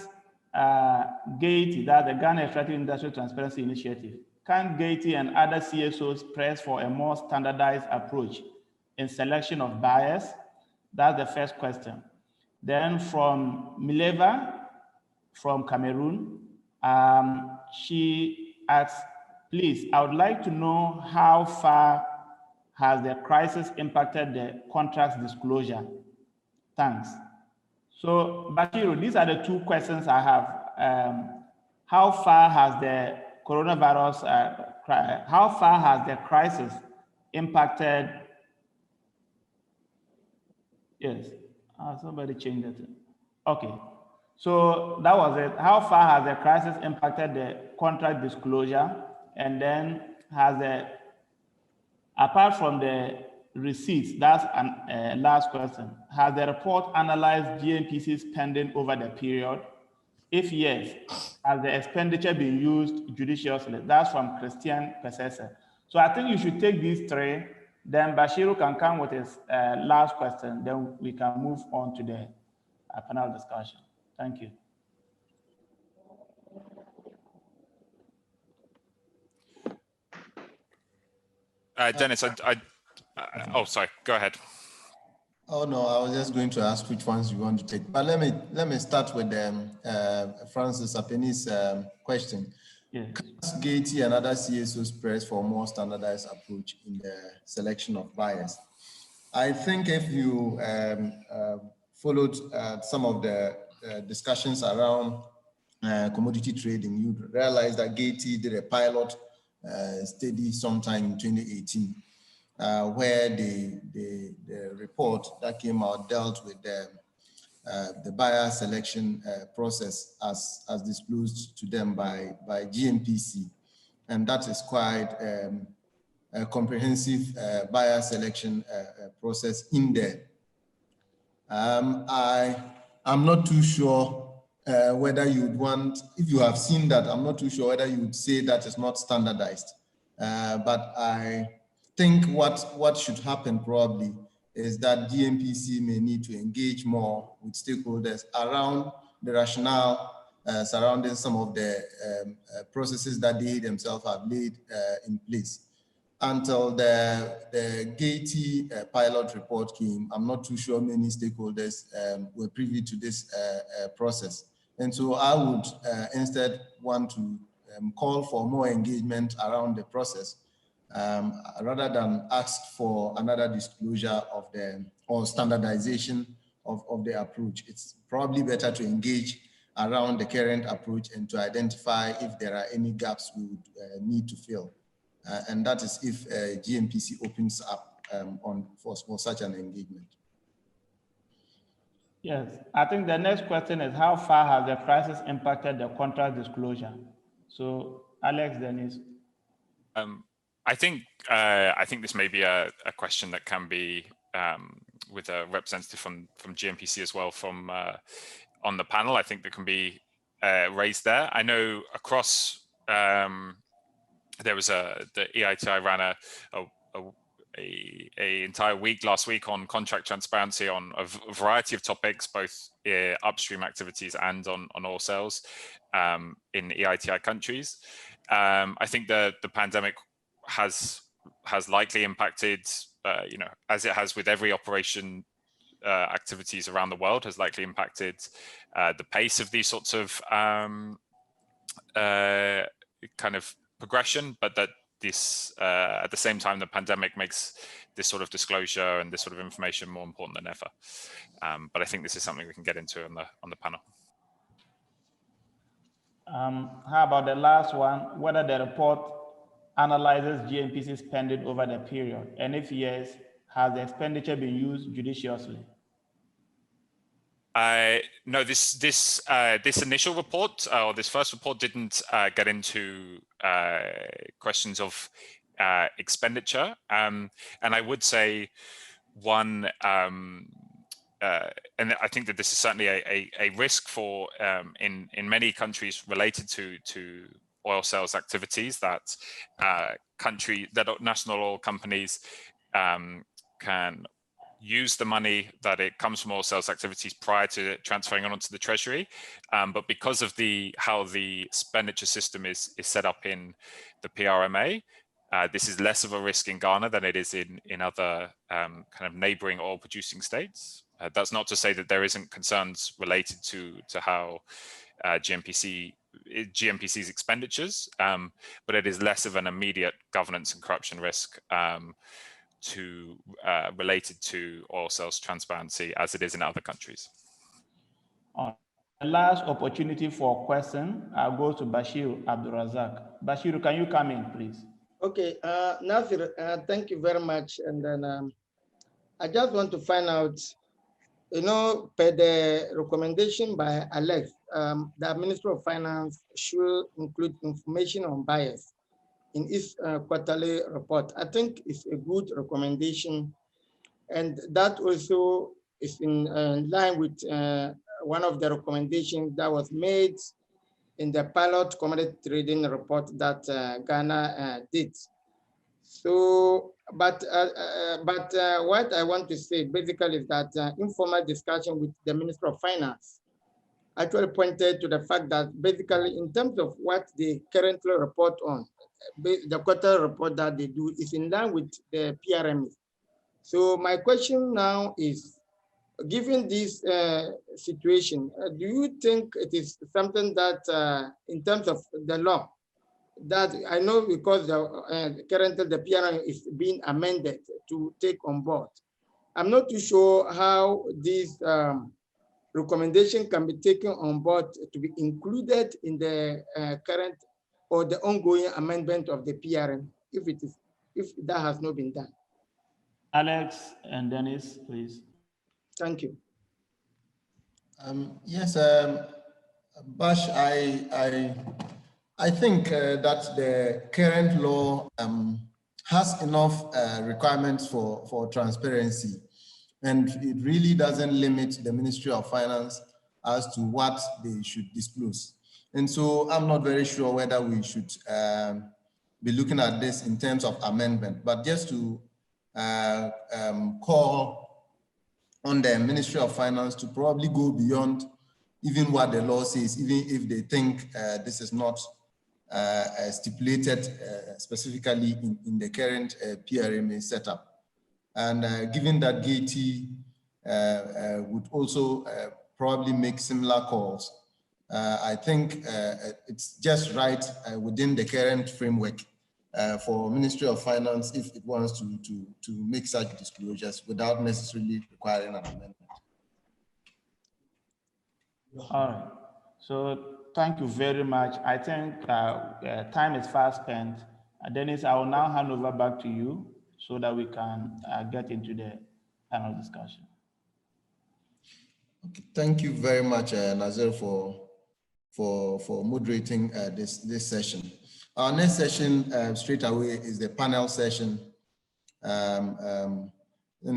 Speaker 2: GATE, that's the Ghana Extractive Industry Transparency Initiative, can GATE and other CSOs press for a more standardized approach in selection of buyers? That's the first question. Then from Mileva from Cameroon, she asks, please, I would like to know how far has the crisis impacted the contracts disclosure? Thanks. So, Bashiru, these are the 2 questions I have. How far has the coronavirus, how far has the crisis impacted? Yes, somebody changed it. Okay, so that was it. How far has the crisis impacted the contract disclosure? And then has the, apart from the receipts, that's a last question. Has the report analyzed GMPC spending over the period? If yes, has the expenditure been used judiciously? That's from Christian Pesese. So I think you should take these 3, then Bashiru can come with his last question, then we can move on to the panel discussion. Thank you.
Speaker 3: Dennis, oh, sorry, go ahead.
Speaker 1: Oh no, I was just going to ask which ones you want to take. But let me start with Francis Apeni's question.
Speaker 2: Yes.
Speaker 1: Can GATE and other CSOs press for a more standardized approach in the selection of buyers? I think if you followed some of the discussions around commodity trading, you realize that GATE did a pilot study sometime in 2018. Where the report that came out dealt with the buyer selection process as disclosed to them by GMPC, and that is quite a comprehensive buyer selection process in there. I'm not too sure whether you'd want, if you have seen that, I'm not too sure whether you would say that is not standardized, but I think what should happen probably is that GMPC may need to engage more with stakeholders around the rationale surrounding some of the processes that they themselves have laid in place. Until the Gaiety pilot report came, I'm not too sure many stakeholders were privy to this process. And so I would instead want to call for more engagement around the process rather than ask for another disclosure of or standardization of the approach. It's probably better to engage around the current approach and to identify if there are any gaps we would need to fill. And that is if GMPC opens up for such an engagement.
Speaker 2: Yes, I think the next question is how far has the crisis impacted the contract disclosure? So, Alex, Dennis.
Speaker 3: I think this may be a question that can be with a representative from GMPC as well from on the panel. I think that can be raised there. I know across there was the EITI ran a entire week last week on contract transparency on a variety of topics, both upstream activities and on oil sales in EITI countries. I think the pandemic has likely impacted, as it has with every operation activities around the world, has likely impacted the pace of these sorts of kind of progression, but that this at the same time the pandemic makes this sort of disclosure and this sort of information more important than ever. But I think this is something we can get into on the panel.
Speaker 2: How about the last one, whether the report analyzes GMPC spending over the period, and if yes, has the expenditure been used judiciously?
Speaker 3: No, this initial report or this first report didn't get into questions of expenditure, and I would say one, and I think that this is certainly a risk for in many countries related to oil sales activities, that national oil companies can use the money that it comes from oil sales activities prior to transferring on onto the treasury, but because of how the expenditure system is set up in the PRMA, this is less of a risk in Ghana than it is in other kind of neighboring oil producing states. That's not to say that there isn't concerns related to how GMPC's expenditures, but it is less of an immediate governance and corruption risk related to oil sales transparency as it is in other countries.
Speaker 2: The last opportunity for a question goes to Bashir Abdurazak. Bashir, can you come in, please?
Speaker 6: Okay, Nasir, thank you very much. And then I just want to find out, per the recommendation by Alex, the Minister of Finance should include information on bias in its quarterly report. I think it's a good recommendation, and that also is in line with one of the recommendations that was made in the pilot commodity trading report that Ghana did. So, but what I want to say basically is that informal discussion with the Minister of Finance actually pointed to the fact that basically in terms of what they currently report on, the quarter report that they do is in line with the PRMA. So my question now is, given this situation, do you think it is something that in terms of the law, that I know because currently the PRMA is being amended to take on board. I'm not too sure how this recommendation can be taken on board to be included in the current or the ongoing amendment of the PRM, if that has not been done.
Speaker 2: Alex and Dennis, please.
Speaker 6: Thank you.
Speaker 1: Yes, Bash, I think that the current law has enough requirements for transparency, and it really doesn't limit the Ministry of Finance as to what they should disclose. And so I'm not very sure whether we should be looking at this in terms of amendment, but just to call on the Ministry of Finance to probably go beyond even what the law says, even if they think this is not stipulated specifically in the current PRMA setup. And given that Gaiety would also probably make similar calls, I think it's just right within the current framework for Ministry of Finance if it wants to make such disclosures without necessarily requiring an amendment.
Speaker 2: All right. So thank you very much. I think time is fast spent. Dennis, I will now hand over back to you so that we can get into the panel discussion.
Speaker 1: Okay. Thank you very much, Nazir, for moderating this session. Our next session straight away is the panel session. And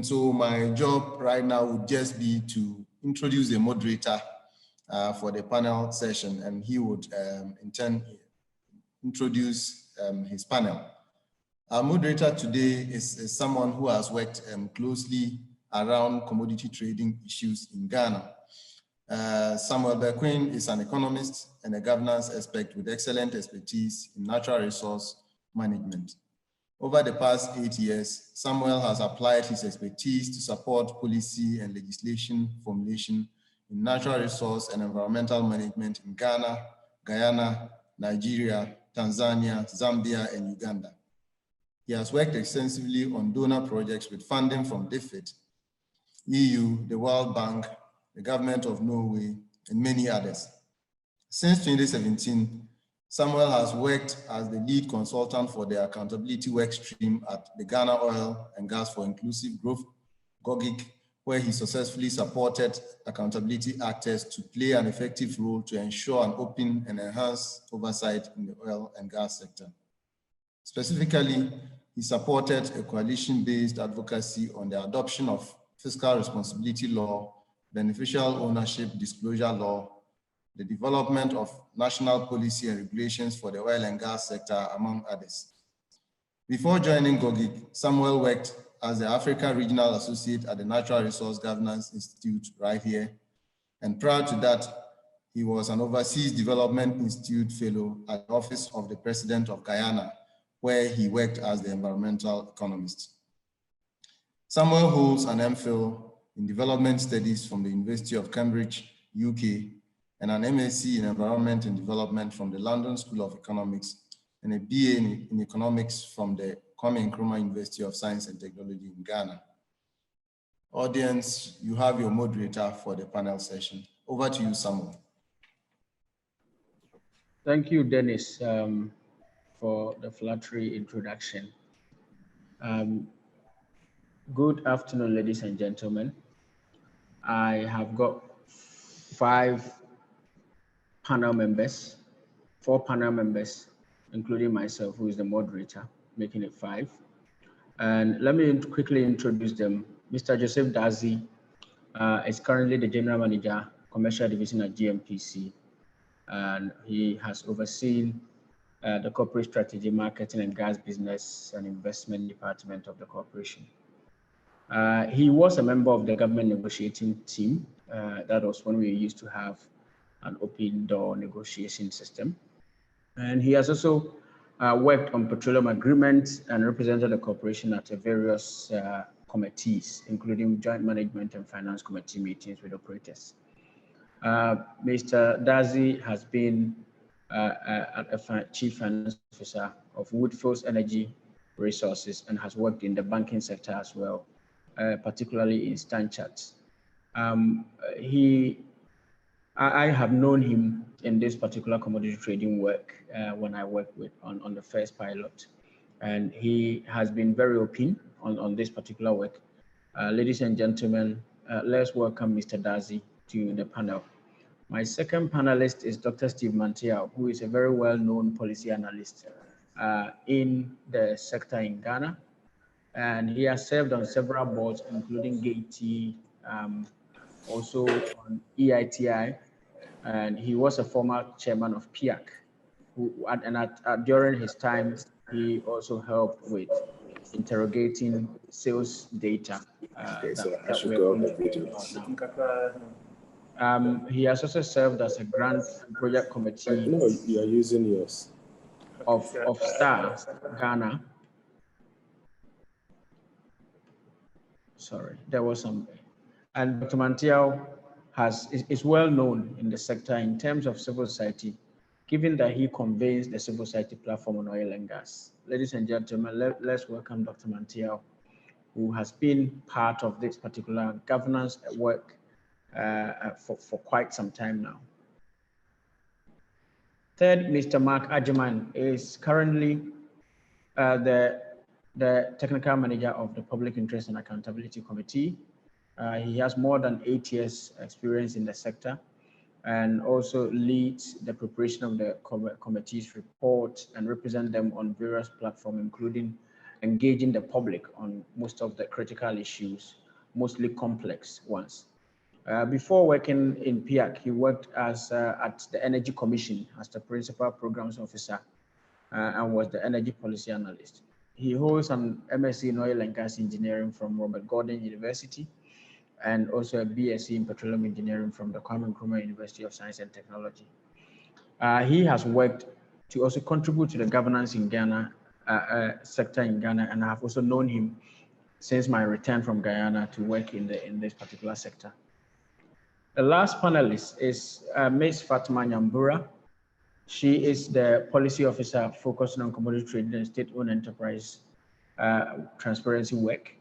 Speaker 1: so my job right now would just be to introduce the moderator for the panel session, and he would in turn introduce his panel. Our moderator today is someone who has worked closely around commodity trading issues in Ghana. Samuel Bequin is an economist and a governance expert with excellent expertise in natural resource management. Over the past 8 years, Samuel has applied his expertise to support policy and legislation formulation in natural resource and environmental management in Ghana, Guyana, Nigeria, Tanzania, Zambia, and Uganda. He has worked extensively on donor projects with funding from DFID, EU, the World Bank, the government of Norway, and many others. Since 2017, Samuel has worked as the lead consultant for the accountability work stream at the Ghana Oil and Gas for Inclusive Growth, GOGIC, where he successfully supported accountability actors to play an effective role to ensure an open and enhanced oversight in the oil and gas sector. Specifically, he supported a coalition-based advocacy on the adoption of fiscal responsibility law, beneficial ownership disclosure law, the development of national policy and regulations for the oil and gas sector, among others. Before joining GOGIC, Samuel worked as the Africa Regional Associate at the Natural Resource Governance Institute right here. And prior to that, he was an Overseas Development Institute Fellow at the Office of the President of Guyana, where he worked as the environmental economist. Samuel holds an MPhil in Development Studies from the University of Cambridge, UK, and an MSc in Environment and Development from the London School of Economics, and a BA in Economics from the Kwame Nkrumah University of Science and Technology in Ghana. Audience, you have your moderator for the panel session. Over to you, Samuel.
Speaker 7: Thank you, Dennis, for the flattery introduction. Good afternoon, ladies and gentlemen. I have got 4 panel members, including myself, who is the moderator, making it 5. And let me quickly introduce them. Mr. Joseph Dadzie is currently the General Manager, Commercial Division at GMPC. And he has overseen the Corporate Strategy, Marketing and Gas Business and Investment Department of the corporation. He was a member of the government negotiating team. That was when we used to have an open door negotiation system. And he has also worked on petroleum agreements and represented the corporation at various committees, including Joint Management and Finance Committee meetings with operators. Mr. Dadzie has been a Chief Finance Officer of Woodfields Energy Resources and has worked in the banking sector as well, particularly in StanChart. I have known him in this particular commodity trading work when I worked with on the first pilot, and he has been very open on this particular work. Ladies and gentlemen, let's welcome Mr. Dadzie to the panel. My second panelist is Dr. Steve Mantiao, who is a very well-known policy analyst in the sector in Ghana, and he has served on several boards, including Gaiety, also on EITI, and he was a former chairman of PIAC. During his time, he also helped with interrogating sales data. He has also served as a grant project committee
Speaker 8: No, you are using yours.
Speaker 7: of STAR Ghana. Sorry, there was some. And Dr. Mantiao is well known in the sector in terms of civil society, given that he convenes the civil society platform on oil and gas. Ladies and gentlemen, let's welcome Dr. Mantiao, who has been part of this particular governance work for quite some time now. Third, Mr. Mark Ajiman is currently the technical manager of the Public Interest and Accountability Committee. He has more than 8 years experience in the sector and also leads the preparation of the committee's report and represent them on various platforms, including engaging the public on most of the critical issues, mostly complex ones. Before working in PIAC, he worked as at the Energy Commission as the Principal Programs Officer and was the Energy Policy Analyst. He holds an MSc in Oil and Gas Engineering from Robert Gordon University and also a BSc in Petroleum Engineering from the Kwame Nkrumah University of Science and Technology. He has worked to also contribute to the governance in Ghana sector in Ghana, and I have also known him since my return from Guyana to work in this particular sector. The last panelist is Ms. Fatima Nyambura. She is the policy officer focusing on commodity trading and state-owned enterprise transparency work.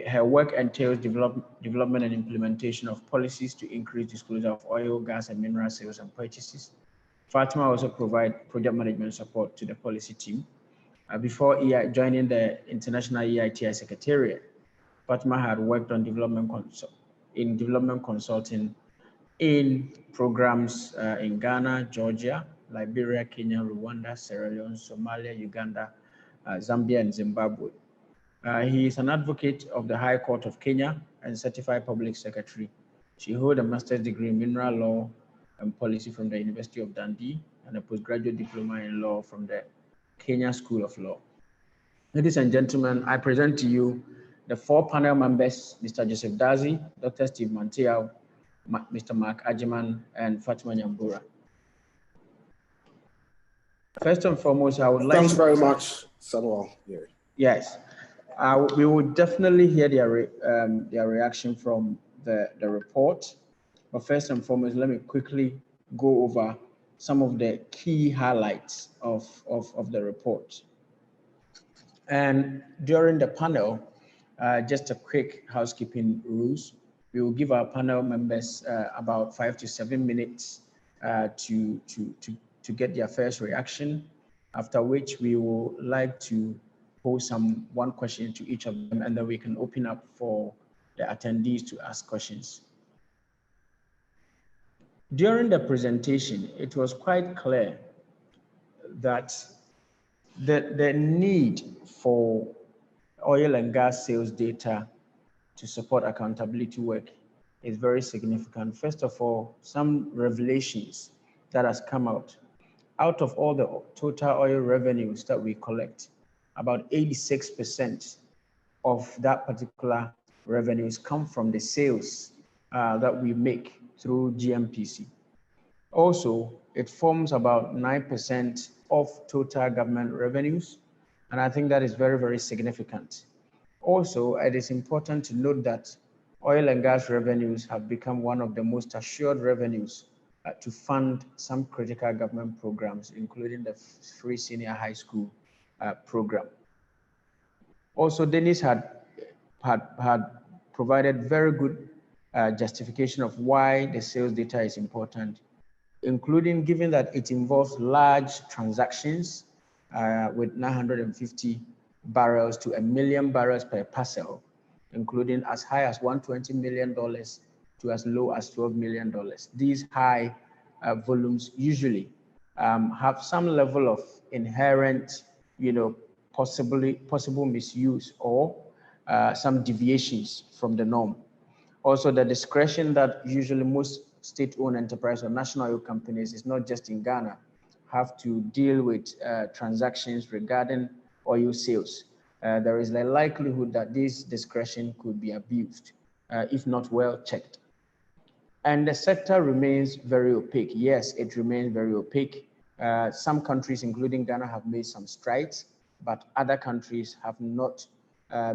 Speaker 7: Her work entails development and implementation of policies to increase disclosure of oil, gas, and mineral sales and purchases. Fatima also provides project management support to the policy team. Before joining the International EITI Secretariat, Fatima had worked on development consulting in programs in Ghana, Georgia, Liberia, Kenya, Rwanda, Sierra Leone, Somalia, Uganda, Zambia, and Zimbabwe. He is an advocate of the High Court of Kenya and certified public secretary. She holds a master's degree in mineral law and policy from the University of Dundee and a postgraduate diploma in law from the Kenya School of Law. Ladies and gentlemen, I present to you the 4 panel members, Mr. Joseph Dazi, Dr. Steve Mantiao, Mr. Mark Ajiman, and Fatima Nyambura. First and foremost, I would like
Speaker 8: Thanks very much, Samuel. Yeah.
Speaker 7: Yes, we will definitely hear their reaction from the report. But first and foremost, let me quickly go over some of the key highlights of the report. And during the panel, just a quick housekeeping rules. We will give our panel members about 5 to 7 minutes to get their first reaction, after which we will like to pose one question to each of them, and then we can open up for the attendees to ask questions. During the presentation, it was quite clear that the need for oil and gas sales data to support accountability work is very significant. First of all, some revelations that has come out of all the total oil revenues that we collect, about 86% of that particular revenues come from the sales that we make through GMPC. Also, it forms about 9% of total government revenues, and I think that is very, very significant. Also, it is important to note that oil and gas revenues have become one of the most assured revenues to fund some critical government programs, including the free senior high school program. Also, Dennis had provided very good justification of why the sales data is important, including given that it involves large transactions with 950 barrels to 1 million barrels per parcel, including as high as $120 million to as low as $12 million. These high volumes usually have some level of inherent, possible misuse or some deviations from the norm. Also, the discretion that usually most state-owned enterprise or national oil companies, is not just in Ghana, have to deal with transactions regarding oil sales. There is a likelihood that this discretion could be abused if not well checked. And the sector remains very opaque. Yes, it remains very opaque. Some countries, including Ghana, have made some strides, but other countries have not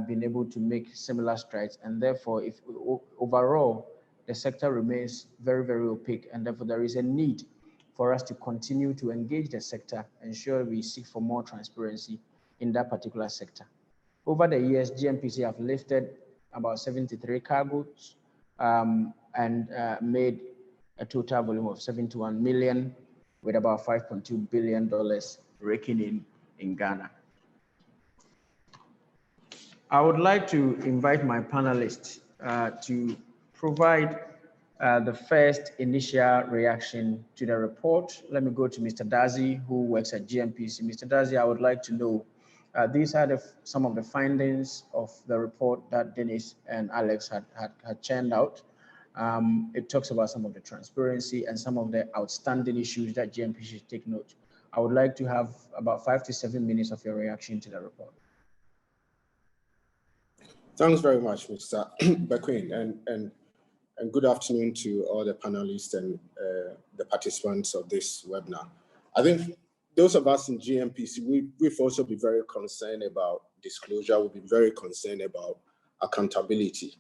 Speaker 7: been able to make similar strides. And therefore, if overall, the sector remains very, very opaque. And therefore, there is a need for us to continue to engage the sector, ensure we seek for more transparency in that particular sector. Over the years, GNPC have lifted about 73 cargoes and made a total volume of 71 million with about $5.2 billion raking in Ghana. I would like to invite my panelists to provide the first initial reaction to the report. Let me go to Mr. Dadzie, who works at GNPC. Mr. Dadzie, I would like to know, these are some of the findings of the report that Dennis and Alex had churned out. It talks about some of the transparency and some of the outstanding issues that GNPC should take note. I would like to have about 5 to 7 minutes of your reaction to the report.
Speaker 8: Thanks very much, Mr. Bequin, and good afternoon to all the panelists and the participants of this webinar. I think those of us in GNPC, we've also been very concerned about disclosure. We've been very concerned about accountability.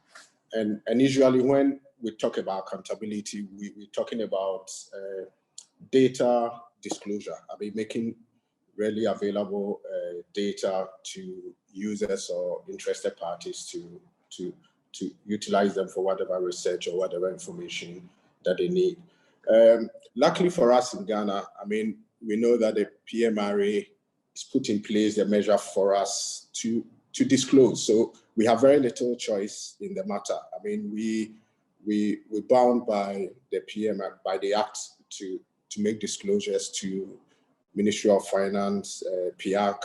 Speaker 8: And usually when we talk about accountability, we're talking about data disclosure. I mean, making readily available data to users or interested parties to utilize them for whatever research or whatever information that they need. Luckily for us in Ghana, I mean, we know that the PMRA is put in place the measure for us to disclose. So we have very little choice in the matter. I mean, we're bound by the PMRA, by the Act to make disclosures to Ministry of Finance, PIAC,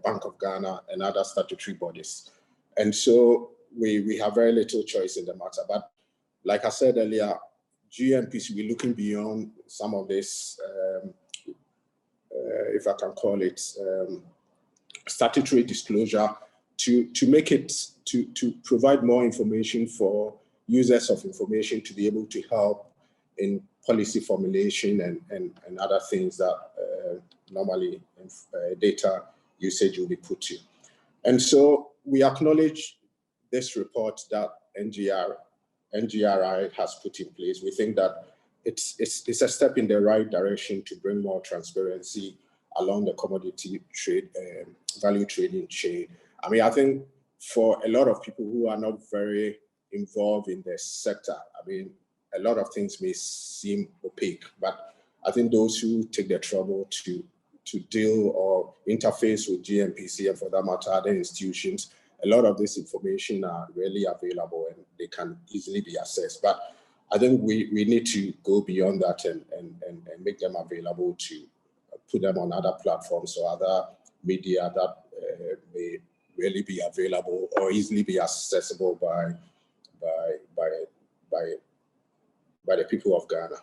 Speaker 8: Bank of Ghana, and other statutory bodies. And so we have very little choice in the matter. But like I said earlier, GNPC, we're looking beyond some of this, if I can call it, statutory disclosure to make it, to provide more information for users of information to be able to help in policy formulation and other things that normally data usage will be put to. And so we acknowledge this report that NGRI has put in place. We think that it's a step in the right direction to bring more transparency along the commodity trade, value trading chain. I mean, I think for a lot of people who are not very involved in the sector, I mean, a lot of things may seem opaque, but I think those who take the trouble to deal or interface with GNPC and for that matter, other institutions, a lot of this information are really available and they can easily be accessed. But I think we need to go beyond that and make them available to put them on other platforms or other media that may really be available or easily be accessible by the people of Ghana.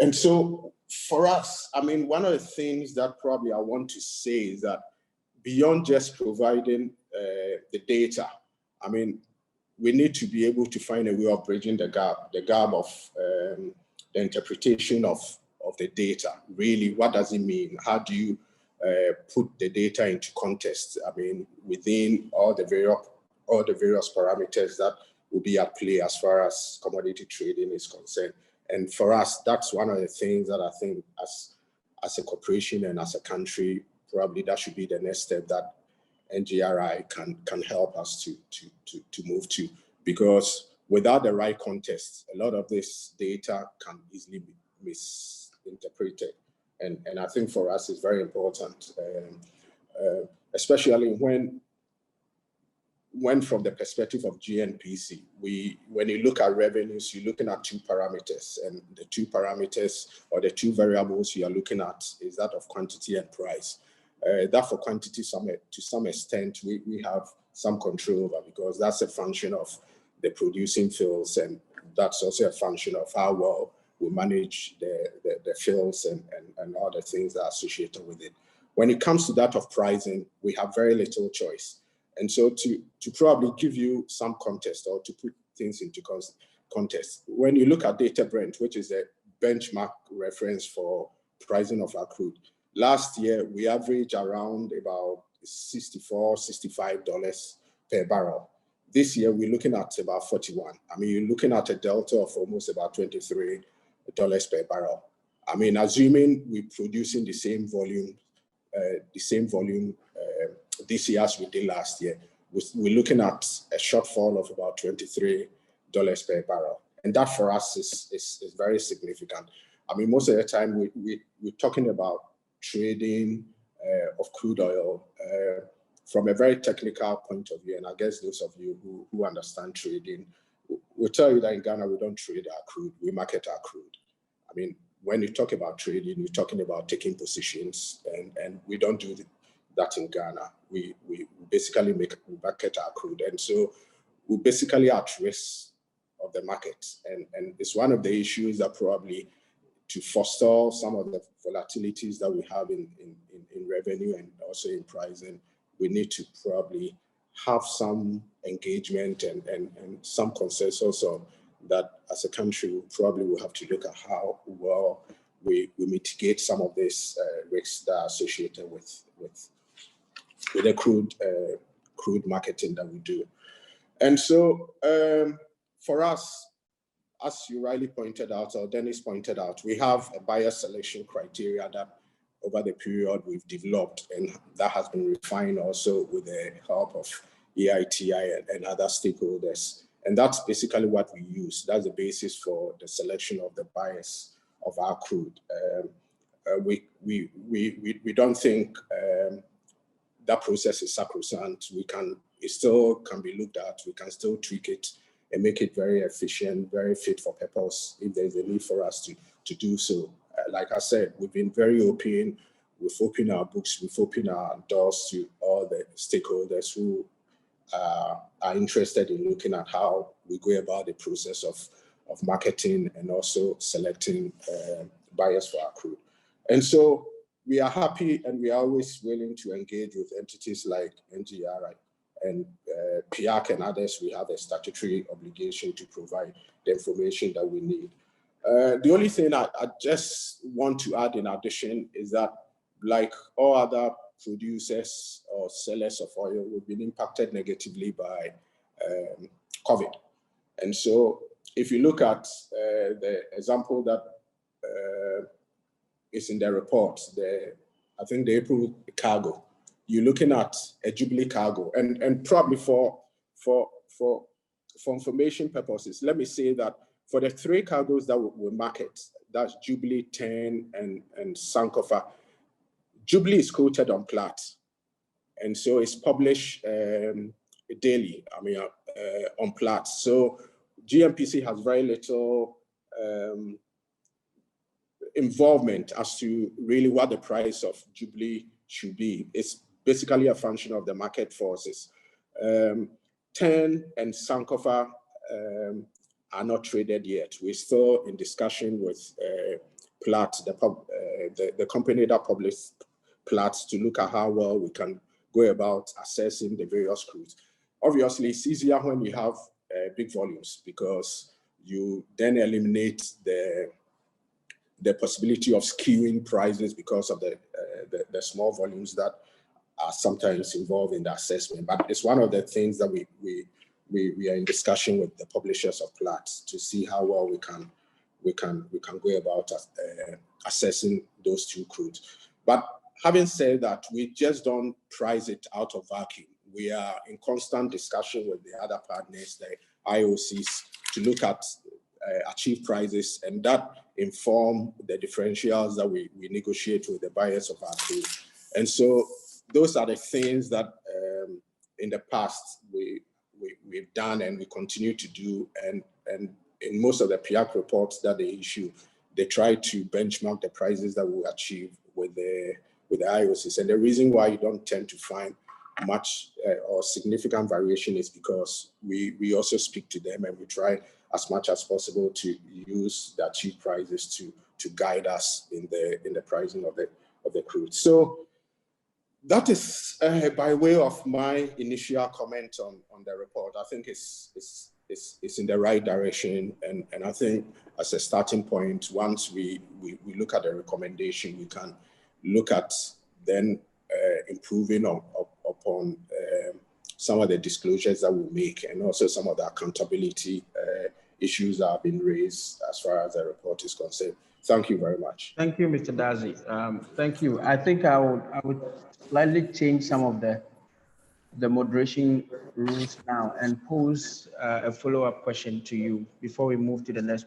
Speaker 8: And so for us, I mean, one of the things that probably I want to say is that beyond just providing the data, I mean, we need to be able to find a way of bridging the gap of the interpretation of the data. Really, what does it mean? How do you put the data into context? I mean, within all the various parameters that will be at play as far as commodity trading is concerned. And for us, that's one of the things that I think as a corporation and as a country, probably that should be the next step that NGRI can help us to move to. Because without the right context, a lot of this data can easily be misinterpreted. And I think for us, it's very important, especially when from the perspective of GNPC, when you look at revenues, you're looking at two parameters, and the two parameters or the two variables you are looking at is that of quantity and price. That for quantity, to some extent, we have some control over, because that's a function of the producing fields, and that's also a function of how well we manage the fields and all the things that are associated with it. When it comes to that of pricing, we have very little choice. And so to probably give you some context or to put things into context. When you look at Data Brent, which is a benchmark reference for pricing of our crude, last year we averaged around about $64, $65 per barrel. This year we're looking at about 41. I mean, you're looking at a delta of almost about $23 per barrel. I mean, assuming we're producing the same volume this year as we did last year, we're looking at a shortfall of about $23 per barrel. And that for us is very significant. I mean, most of the time we're talking about trading of crude oil from a very technical point of view. And I guess those of you who understand trading will tell you that in Ghana, we don't trade our crude, we market our crude. I mean, when you talk about trading, you're talking about taking positions, and we don't do that in Ghana. We basically market our crude. And so we're basically at risk of the market. And it's one of the issues that probably to forestall some of the volatilities that we have in revenue and also in pricing, we need to probably have some engagement and some consensus on that as a country. We probably will have to look at how well we mitigate some of these risks that are associated with the crude marketing that we do. And so for us, as you rightly pointed out, or Dennis pointed out, we have a buyer selection criteria that over the period we've developed, and that has been refined also with the help of EITI and other stakeholders. And that's basically what we use. That's the basis for the selection of the buyers of our crude. We don't think that process is sacrosanct. It still can be looked at. We can still tweak it and make it very efficient, very fit for purpose if there's a need for us to do so. Like I said, we've been very open. We've opened our books. We've opened our doors to all the stakeholders who are interested in looking at how we go about the process of marketing and also selecting buyers for our crude. And so we are happy, and we are always willing to engage with entities like NGR and PIAC and others. We have a statutory obligation to provide the information that we need. The only thing I just want to add in addition is that, like all other producers or sellers of oil, we've been impacted negatively by COVID. And so if you look at the example that is in the report, I think the April cargo, you're looking at a Jubilee cargo, and probably for information purposes, let me say that for the three cargoes that we market, that's Jubilee, TEN, and Sankofa, Jubilee is quoted on Platts, and so it's published daily, I mean, on Platts. So GNPC has very little involvement as to really what the price of Jubilee should be. It's basically a function of the market forces. TEN and Sankofa are not traded yet. We're still in discussion with Platts, the company that published Platts, to look at how well we can go about assessing the various crudes. Obviously, it's easier when you have big volumes, because you then eliminate the possibility of skewing prices because of the small volumes that are sometimes involved in the assessment. But it's one of the things that we are in discussion with the publishers of Platts to see how well we can go about assessing those two crudes. But having said that, we just don't price it out of vacuum. We are in constant discussion with the other partners, the IOCs, to look at achieved prices, and that inform the differentials that we negotiate with the buyers of our crude. And so those are the things that in the past we've done and we continue to do. And in most of the PIAC reports that they issue, they try to benchmark the prices that we achieve with the IOCs. And the reason why you don't tend to find much or significant variation is because we also speak to them, and we try as much as possible to use the achieved prices to guide us in the pricing of the crude. So that is by way of my initial comment on the report. I think it's is in the right direction. And I think as a starting point, once we look at the recommendation, we can look at then improving upon some of the disclosures that we make, and also some of the accountability issues that have been raised as far as the report is concerned. Thank you very much.
Speaker 7: Thank you, Mr. Dazi. Thank you. I think I would slightly change some of the moderation rules now and pose a follow-up question to you before we move to the next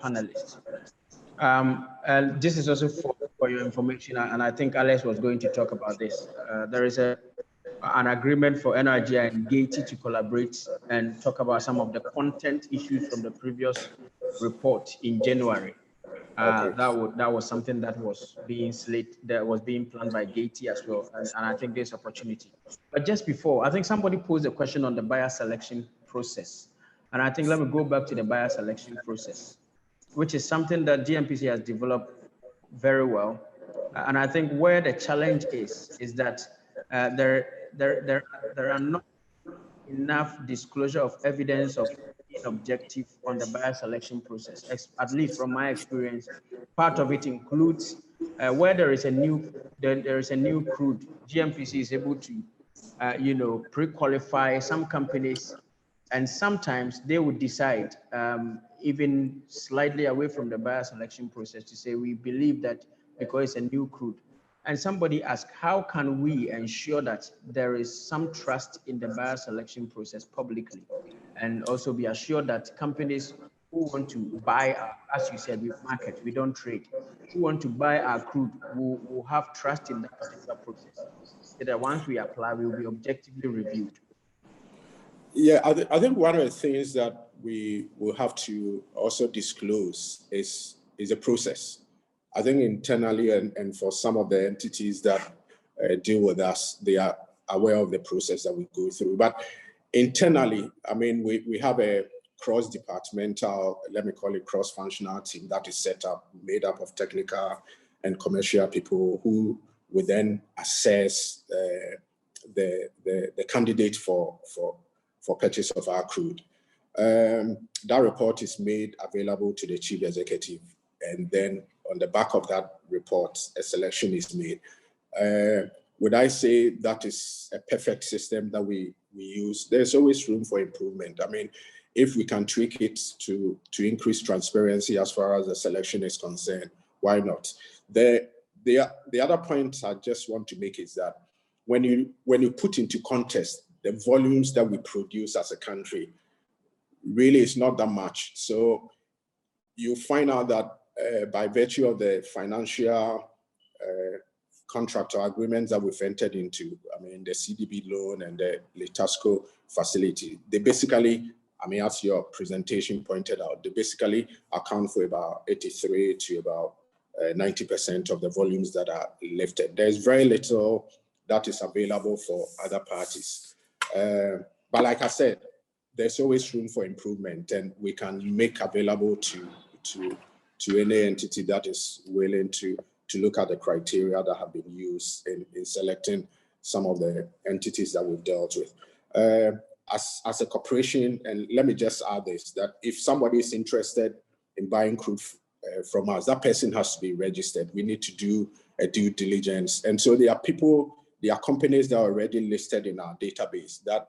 Speaker 7: panelist. And this is also for your information, and I think Alex was going to talk about this. There is an agreement for NRGI and GATE to collaborate and talk about some of the content issues from the previous report in January.
Speaker 8: Okay.
Speaker 7: That was something that was being planned by GATE as well, and I think there's opportunity. But just before, I think somebody posed a question on the buyer selection process, and I think let me go back to the buyer selection process, which is something that GMPC has developed very well, and I think where the challenge is that there are not enough disclosure of evidence of objective on the buyer selection process. At least from my experience, part of it includes where there is a new crude, GMPC is able to pre-qualify some companies, and sometimes they would decide even slightly away from the buyer selection process to say we believe that because it's a new crude. And somebody asked, how can we ensure that there is some trust in the buyer selection process publicly, and also be assured that companies who want to buy, as you said, we market, we don't trade, who want to buy our crude will have trust in that particular process, so that once we apply, we will be objectively reviewed.
Speaker 8: Yeah, I think one of the things that we will have to also disclose is a process. I think internally and for some of the entities that deal with us, they are aware of the process that we go through. But internally, I mean, we have a cross-departmental, let me call it cross-functional team that is set up, made up of technical and commercial people who will then assess the candidate for purchase of our crude. That report is made available to the chief executive, and then on the back of that report, a selection is made. Would I say that is a perfect system that we use? There's always room for improvement. I mean, if we can tweak it to increase transparency as far as the selection is concerned, why not? The other point I just want to make is that when you put into context the volumes that we produce as a country, really it's not that much. So you find out that by virtue of the financial contract or agreements that we've entered into, I mean, the CDB loan and the Litasco facility, they basically, I mean, as your presentation pointed out, they basically account for about 83 to about 90% of the volumes that are lifted. There's very little that is available for other parties. But like I said, there's always room for improvement, and we can make available to any entity that is willing to look at the criteria that have been used in selecting some of the entities that we've dealt with. As a corporation, and let me just add this, that if somebody is interested in buying crude from us, that person has to be registered. We need to do a due diligence. And so there are companies that are already listed in our database that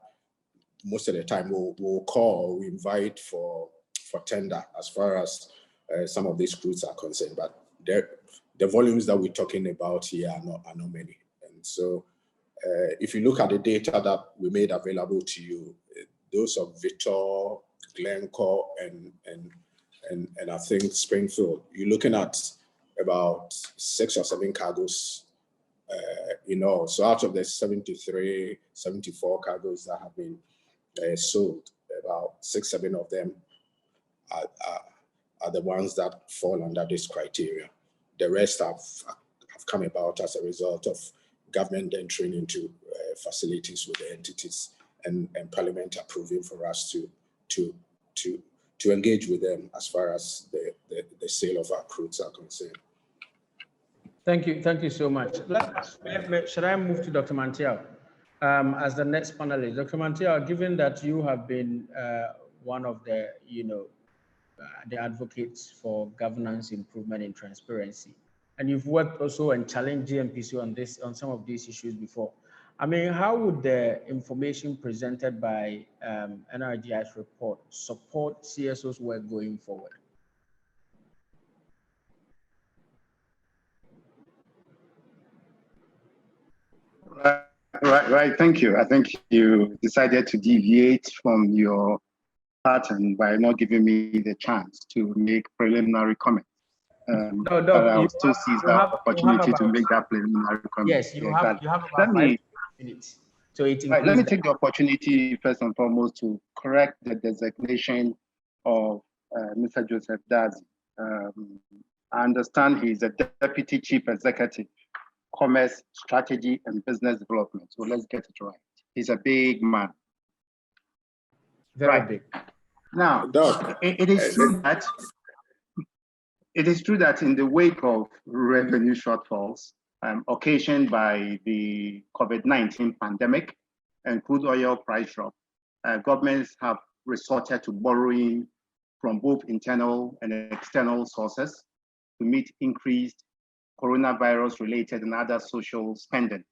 Speaker 8: most of the time we'll call, we invite for tender as far as some of these crudes are concerned. But the volumes that we're talking about here are not many. And so if you look at the data that we made available to you, those of Vitol, Glencore, and I think Springfield, you're looking at about 6 or 7 cargoes, so out of the 73, 74 cargoes that have been sold, about 6, 7 of them are the ones that fall under this criteria. The rest have come about as a result of government entering into facilities with the entities and Parliament approving for us to engage with them as far as the sale of our crudes are concerned.
Speaker 7: Thank you so much. Should I move to Dr. Mantiao? As the next panelist, Dr. Mantia, given that you have been one of the, the advocates for governance improvement and transparency, and you've worked also and challenged GMPC on some of these issues before. I mean, how would the information presented by NRGI's report support CSO's work going forward?
Speaker 9: Right. Thank you. I think you decided to deviate from your pattern by not giving me the chance to make preliminary comments.
Speaker 7: No,
Speaker 9: but I will still seize that opportunity to make that preliminary comment.
Speaker 7: Yes, you have about 5 minutes. So
Speaker 9: let me take the opportunity first and foremost to correct the designation of Mr. Joseph Dadzie. I understand he's a Deputy Chief Executive, Commerce, Strategy, and Business Development. So let's get it right. He's a big man.
Speaker 7: Very big.
Speaker 9: Now, it is true that in the wake of revenue shortfalls occasioned by the COVID-19 pandemic and crude oil price drop, governments have resorted to borrowing from both internal and external sources to meet increased coronavirus-related and other social spending.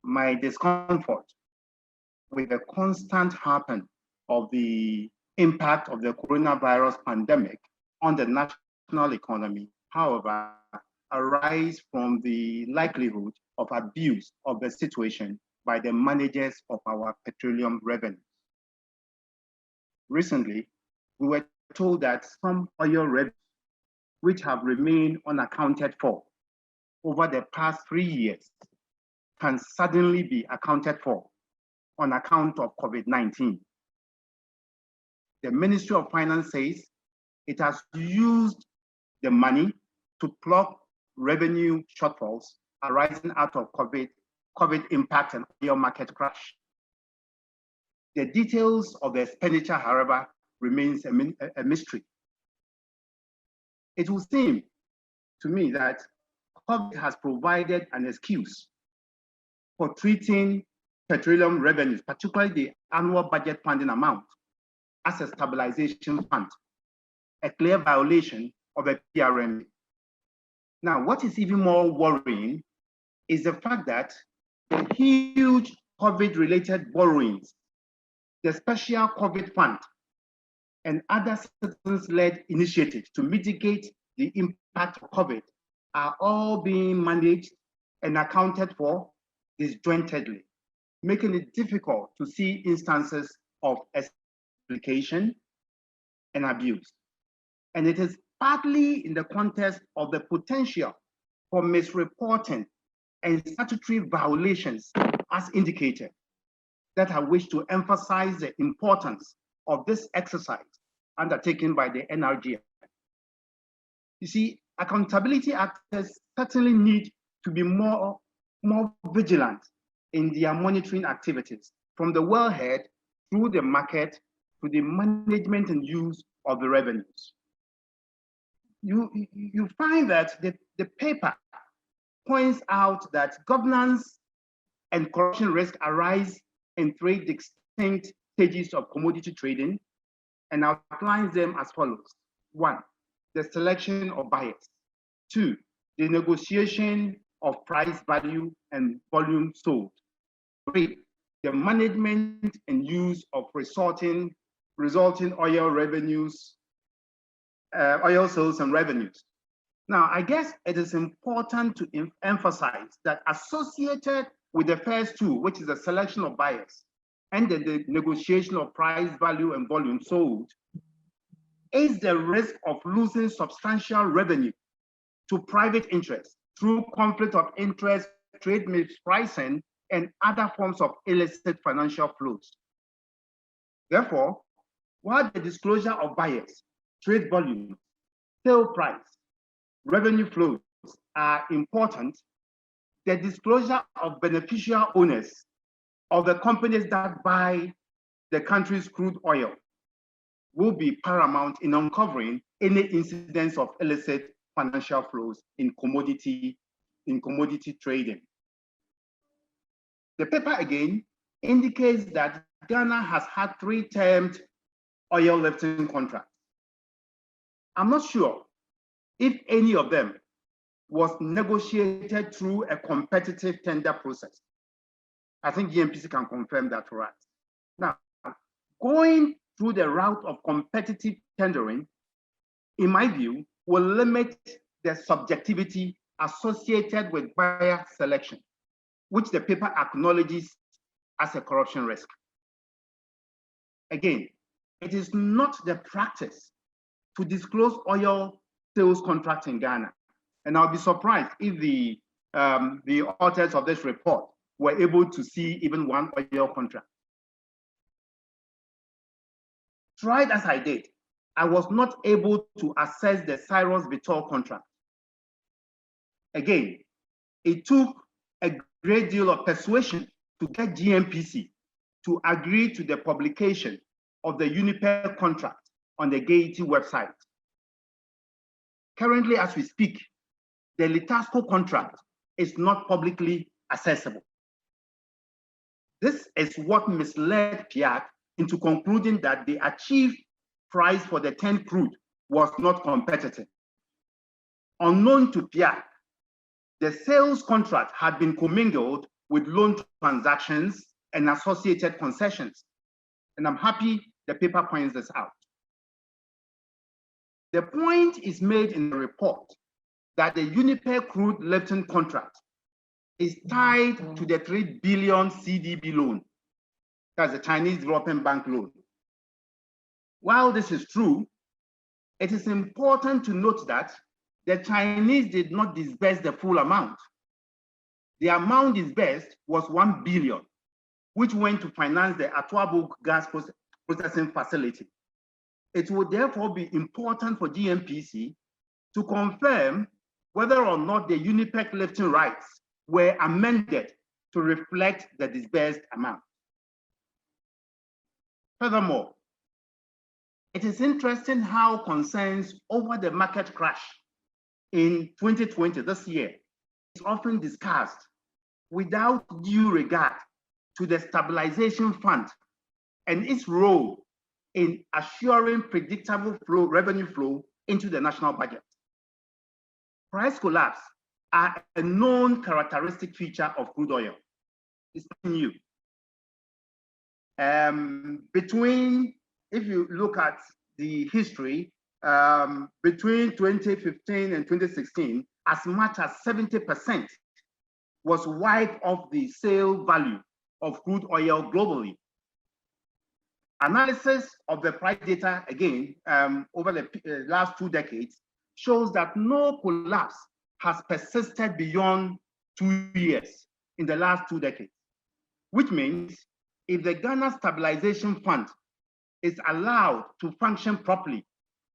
Speaker 9: My discomfort with the constant happen of the impact of the coronavirus pandemic on the national economy, however, arise from the likelihood of abuse of the situation by the managers of our petroleum revenues. Recently, we were told that some oil revenues which have remained unaccounted for over the past 3 years can suddenly be accounted for on account of COVID-19. The Ministry of Finance says it has used the money to plug revenue shortfalls arising out of COVID impact and oil market crash. The details of the expenditure, however, remains a mystery. It will seem to me that COVID has provided an excuse for treating petroleum revenues, particularly the annual budget funding amount, as a stabilization fund, a clear violation of a PRMA. Now, what is even more worrying is the fact that the huge COVID-related borrowings, the special COVID fund, and other citizens-led initiatives to mitigate the impact of COVID are all being managed and accounted for disjointedly, making it difficult to see instances of explication and abuse. And it is partly in the context of the potential for misreporting and statutory violations as indicated that I wish to emphasize the importance of this exercise undertaken by the NRGI. You see, accountability actors certainly need to be more vigilant in their monitoring activities, from the wellhead through the market to the management and use of the revenues. You find that the paper points out that governance and corruption risk arise in 3 distinct stages of commodity trading and outlines them as follows. 1, the selection of buyers. 2, the negotiation of price, value, and volume sold. 3, the management and use of resulting oil revenues, oil sales and revenues. Now, I guess it is important to emphasize that associated with the first 2, which is the selection of buyers and the negotiation of price, value, and volume sold, is the risk of losing substantial revenue to private interests through conflict of interest, trade mispricing, and other forms of illicit financial flows. Therefore, while the disclosure of buyers, trade volume, sale price, revenue flows are important, the disclosure of beneficial owners of the companies that buy the country's crude oil will be paramount in uncovering any incidents of illicit financial flows in commodity trading. The paper again indicates that Ghana has had 3 termed oil lifting contracts. I'm not sure if any of them was negotiated through a competitive tender process. I think GNPC can confirm that for us. Now, going through the route of competitive tendering, in my view, will limit the subjectivity associated with buyer selection, which the paper acknowledges as a corruption risk. Again, it is not the practice to disclose oil sales contracts in Ghana. And I'll be surprised if the authors of this report were able to see even one oil contract. Tried as I did, I was not able to assess the Cyrus Vitol contract. Again, it took a great deal of persuasion to get GNPC to agree to the publication of the Uniper contract on the Gaiety website. Currently, as we speak, the Litasco contract is not publicly accessible. This is what misled PIAC into concluding that the achieved price for the 10 crude was not competitive. Unknown to PIAC, the sales contract had been commingled with loan transactions and associated concessions. And I'm happy the paper points this out. The point is made in the report that the Uniper crude lifting contract is tied to the 3 billion CDB loan. That's the Chinese Development Bank loan. While this is true, it is important to note that the Chinese did not disburse the full amount. The amount disbursed was 1 billion, which went to finance the Atuabo gas processing facility. It would therefore be important for GNPC to confirm whether or not the Uniper lifting rights were amended to reflect the disbursed amount. Furthermore, it is interesting how concerns over the market crash in 2020, this year, is often discussed without due regard to the stabilization fund and its role in assuring predictable revenue flow into the national budget. Price collapse are a known characteristic feature of crude oil. It's not new. If you look at the history, between 2015 and 2016, as much as 70% was wiped off the sale value of crude oil globally. Analysis of the price data, again, over the last 2 decades, shows that no collapse has persisted beyond 2 years in the last 2 decades, which means if the Ghana Stabilization Fund is allowed to function properly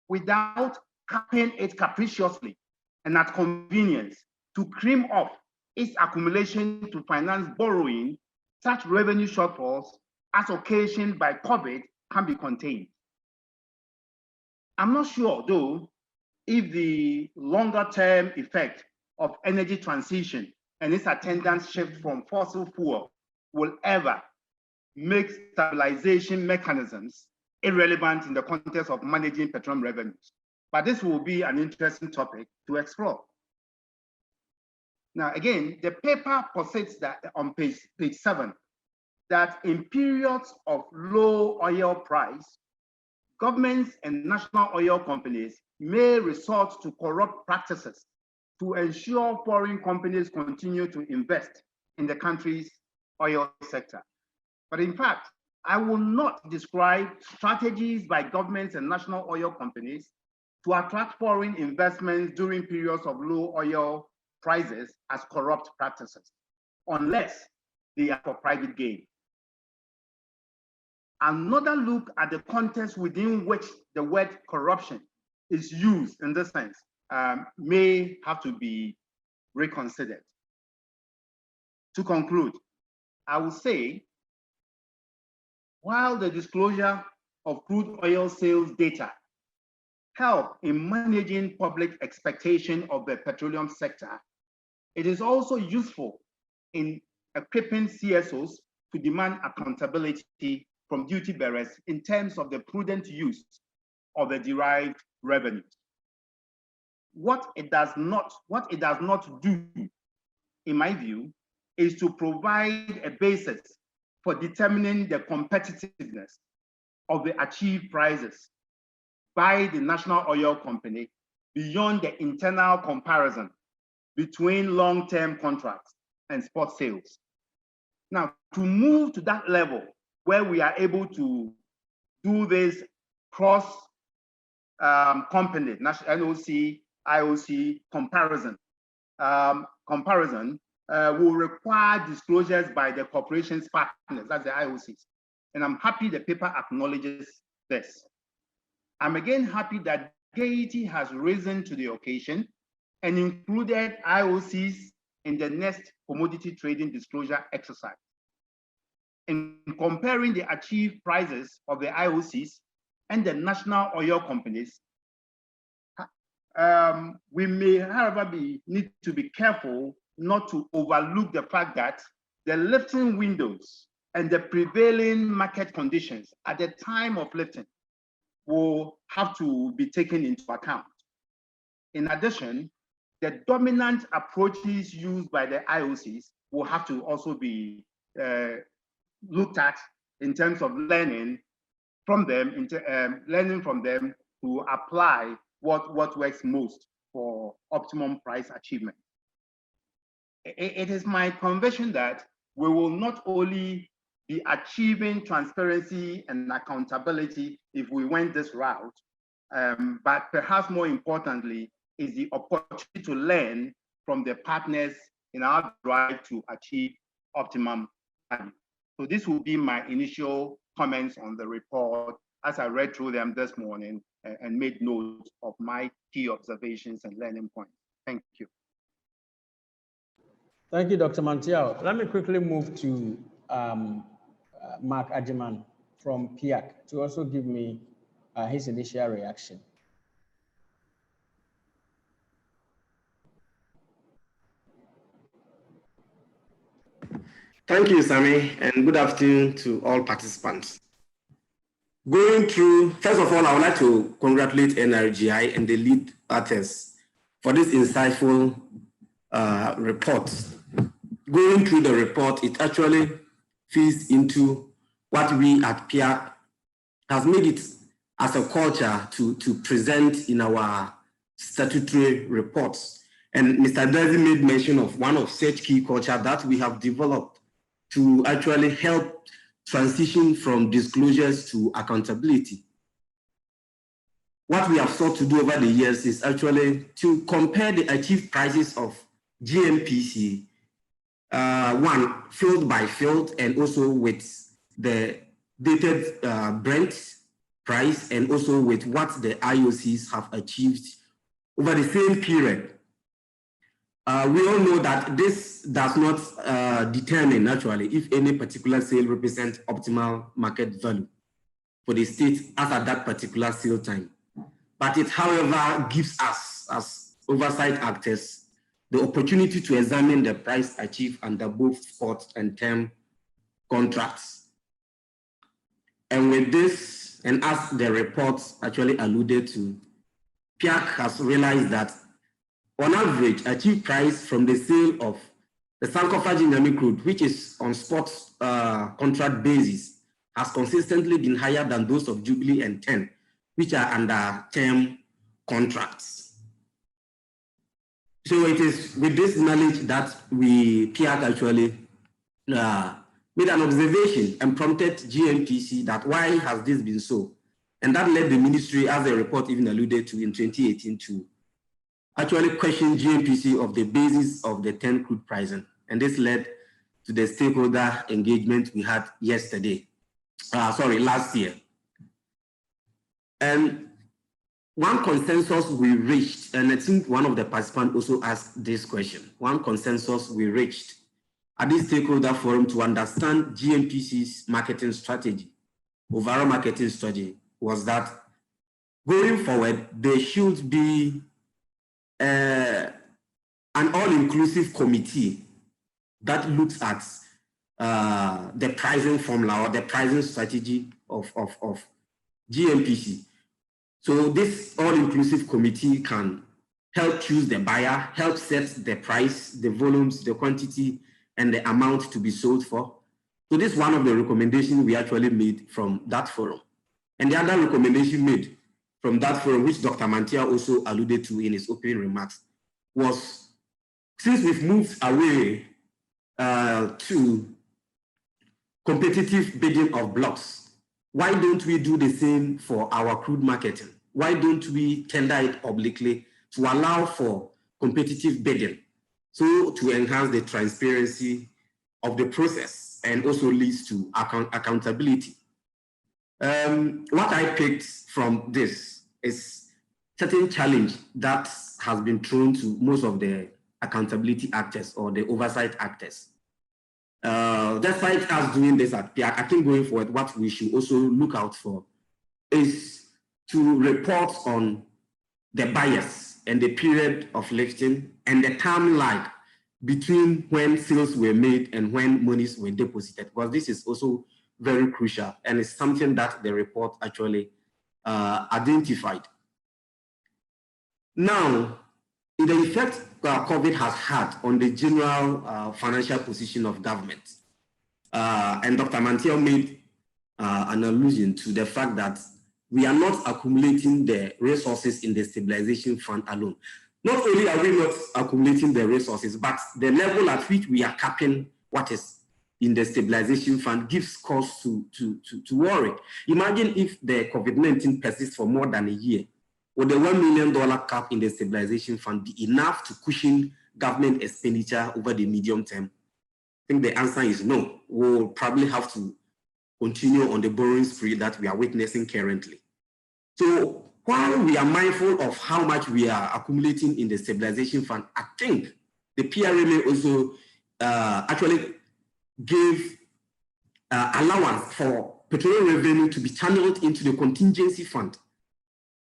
Speaker 9: without capping it capriciously and at convenience to cream off its accumulation to finance borrowing, such revenue shortfalls as occasioned by COVID can be contained. I'm not sure, though, if the longer-term effect of energy transition and its attendant shift from fossil fuel will ever make stabilization mechanisms irrelevant in the context of managing petroleum revenues. But this will be an interesting topic to explore. Now, again, the paper posits that on page 7, that in periods of low oil price, governments and national oil companies may resort to corrupt practices to ensure foreign companies continue to invest in the country's oil sector. But in fact, I will not describe strategies by governments and national oil companies to attract foreign investments during periods of low oil prices as corrupt practices, unless they are for private gain. Another look at the context within which the word corruption is used in this sense may have to be reconsidered. To conclude, I will say, while the disclosure of crude oil sales data help in managing public expectation of the petroleum sector, it is also useful in equipping CSOs to demand accountability from duty bearers in terms of the prudent use of the derived revenues. What it does not do, in my view, is to provide a basis for determining the competitiveness of the achieved prices by the National Oil Company beyond the internal comparison between long-term contracts and spot sales. Now, to move to that level where we are able to do this cross company, NOC, IOC comparison, will require disclosures by the corporation's partners, that's the IOCs. And I'm happy the paper acknowledges this. I'm again happy that Gaiety has risen to the occasion and included IOCs in the next commodity trading disclosure exercise. In comparing the achieved prices of the IOCs and the national oil companies, we may, however, need to be careful not to overlook the fact that the lifting windows and the prevailing market conditions at the time of lifting will have to be taken into account. In addition, the dominant approaches used by the IOCs will have to also be looked at in terms of learning from them, to apply what works most for optimum price achievement. It is my conviction that we will not only be achieving transparency and accountability if we went this route, but perhaps more importantly is the opportunity to learn from the partners in our drive to achieve optimum value. So this will be my initial comments on the report as I read through them this morning and made note of my key observations and learning points. Thank you.
Speaker 7: Thank you, Dr. Mantiao. Let me quickly move to Mark Ajiman from PIAC to also give me his initial reaction.
Speaker 10: Thank you, Sami, and good afternoon to all participants. Going through, first of all, I would like to congratulate NRGI and the lead authors for this insightful report. Going through the report, it actually feeds into what we at PIAC has made it as a culture to present in our statutory reports. And Mr. Dazi made mention of one of such key culture that we have developed to actually help transition from disclosures to accountability. What we have sought to do over the years is actually to compare the achieved prices of GNPC, one field by field, and also with the dated Brent price, and also with what the IOCs have achieved over the same period. We all know that this does not determine actually if any particular sale represents optimal market value for the state as at that particular sale time. But it, however, gives us as oversight actors the opportunity to examine the price achieved under both spot and term contracts. And with this, and as the report actually alluded to, PIAC has realized that on average, achieved price from the sale of the Sankofa Ginyami crude, which is on spot contract basis, has consistently been higher than those of Jubilee and TEN, which are under term contracts. So it is with this knowledge that PIAC actually made an observation and prompted GNPC that why has this been so? And that led the ministry, as the report even alluded to in 2018, to actually question GNPC of the basis of the 10 crude pricing. And this led to the stakeholder engagement we had last year. And one consensus we reached, and I think one of the participants also asked this question, one consensus we reached at this stakeholder forum to understand GNPC's marketing strategy, overall marketing strategy, was that going forward, there should be an all-inclusive committee that looks at the pricing formula or the pricing strategy of GMPC. So this all-inclusive committee can help choose the buyer, help set the price, the volumes, the quantity, and the amount to be sold for. So this is one of the recommendations we actually made from that forum. And the other recommendation made from that forum, which Dr. Mantia also alluded to in his opening remarks, was since we've moved away to competitive bidding of blocks, why don't we do the same for our crude marketing? Why don't we tender it publicly to allow for competitive bidding, so to enhance the transparency of the process and also leads to accountability? What I picked from this is certain challenge that has been thrown to most of the accountability actors or the oversight actors. Despite us doing this at PIAC, I think going forward, what we should also look out for is to report on the bias and the period of lifting and the time lag between when sales were made and when monies were deposited, because this is also very crucial and it's something that the report actually identified. Now, in the effect COVID has had on the general financial position of government, and Dr. Mantia made an allusion to the fact that we are not accumulating the resources in the stabilization fund alone. Not only are we not accumulating the resources, but the level at which we are capping what is in the stabilization fund gives cause to worry. Imagine if the COVID-19 persists for more than a year. Would the $1 million cap in the stabilization fund be enough to cushion government expenditure over the medium term? I think the answer is no. We'll probably have to continue on the borrowing spree that we are witnessing currently. So while we are mindful of how much we are accumulating in the stabilization fund, I think the PRA may also actually give allowance for petroleum revenue to be channeled into the contingency fund.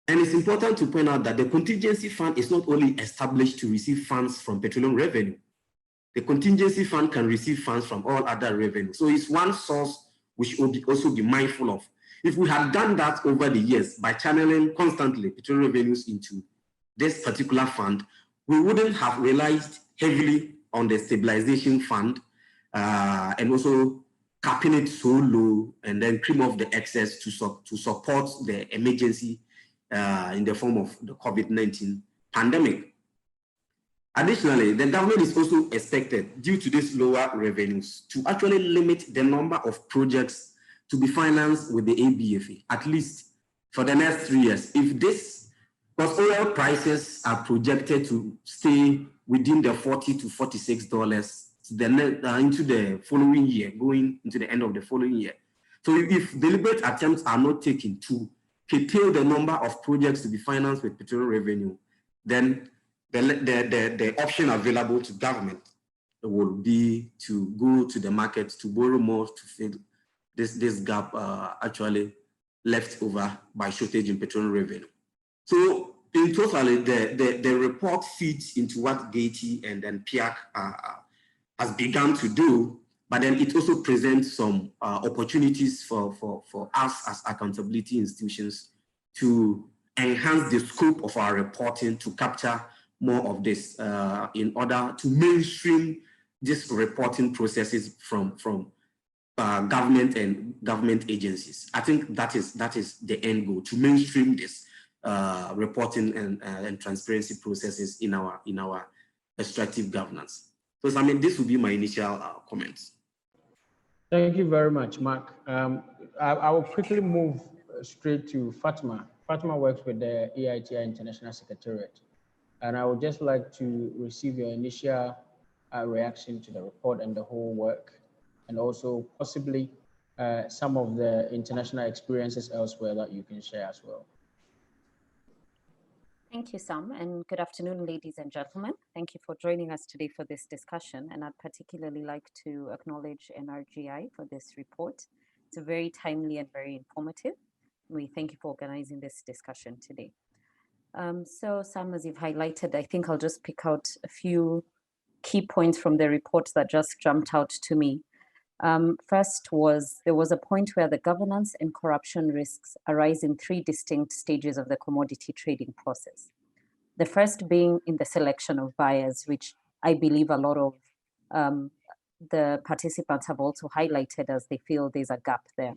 Speaker 10: And it's important to point out that the contingency fund is not only established to receive funds from petroleum revenue. The contingency fund can receive funds from all other revenue. So it's one source we should also be mindful of. If we had done that over the years by channeling constantly petroleum revenues into this particular fund, we wouldn't have relied heavily on the stabilization fund and also capping it so low and then trim off the excess to support the emergency in the form of the COVID-19 pandemic. Additionally, the government is also expected, due to these lower revenues, to actually limit the number of projects to be financed with the ABFA, at least for the next 3 years. If this, because oil prices are projected to stay within the $40 to $46 into the following year, going into the end of the following year. So if deliberate attempts are not taken to curtail the number of projects to be financed with petroleum revenue, then the option available to government will be to go to the market to borrow more to fill this gap actually left over by shortage in petroleum revenue. So in total, the report feeds into what GATE and then PIAC has begun to do, but then it also presents some opportunities for us as accountability institutions to enhance the scope of our reporting to capture more of this in order to mainstream these reporting processes from government and government agencies. I think that is the end goal, to mainstream this reporting and transparency processes in our extractive governance. So I mean, this will be my initial comments.
Speaker 7: Thank you very much, Mark. I will quickly move straight to Fatima. Fatima works with the EITI International Secretariat, and I would just like to receive your initial reaction to the report and the whole work, and also possibly some of the international experiences elsewhere that you can share as well.
Speaker 11: Thank you, Sam, and good afternoon, ladies and gentlemen. Thank you for joining us today for this discussion, and I'd particularly like to acknowledge NRGI for this report. It's very timely and very informative. We thank you for organizing this discussion today. So Sam, as you've highlighted, I think I'll just pick out a few key points from the report that just jumped out to me. First there was a point where the governance and corruption risks arise in 3 distinct stages of the commodity trading process. The first being in the selection of buyers, which I believe a lot of the participants have also highlighted as they feel there's a gap there.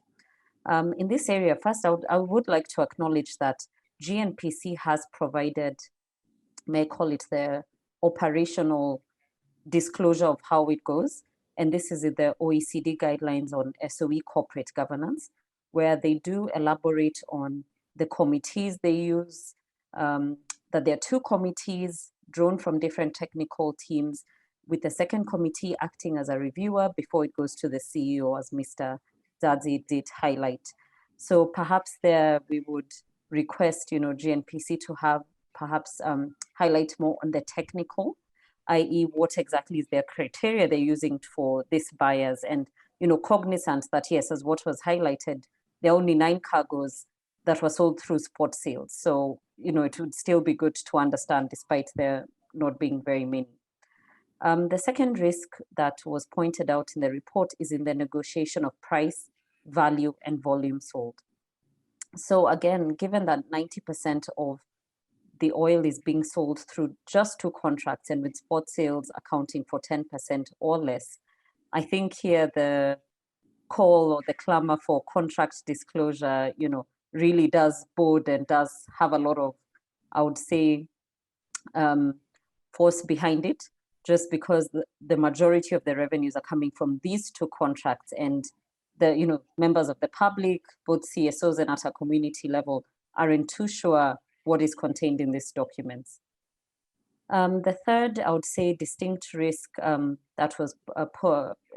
Speaker 11: In this area, first, I would like to acknowledge that GNPC has provided, may I call it, the operational disclosure of how it goes. And this is in the OECD guidelines on SOE corporate governance, where they do elaborate on the committees they use, that there are 2 committees drawn from different technical teams, with the second committee acting as a reviewer before it goes to the CEO, as Mr. Dadzie did highlight. So perhaps there we would request, GNPC to have perhaps highlight more on the technical, i.e. what exactly is their criteria they're using for these buyers, and, cognizant that, yes, as what was highlighted, there are only 9 cargoes that were sold through spot sales. So, it would still be good to understand despite there not being very many. The second risk that was pointed out in the report is in the negotiation of price, value, and volume sold. So again, given that 90% of the oil is being sold through just 2 contracts, and with spot sales accounting for 10% or less, I think here the call or the clamor for contract disclosure, really does bode and does have a lot of, I would say, force behind it, just because the majority of the revenues are coming from these 2 contracts, and the members of the public, both CSOs and at a community level, aren't too sure what is contained in these documents. The third, I would say, distinct risk that was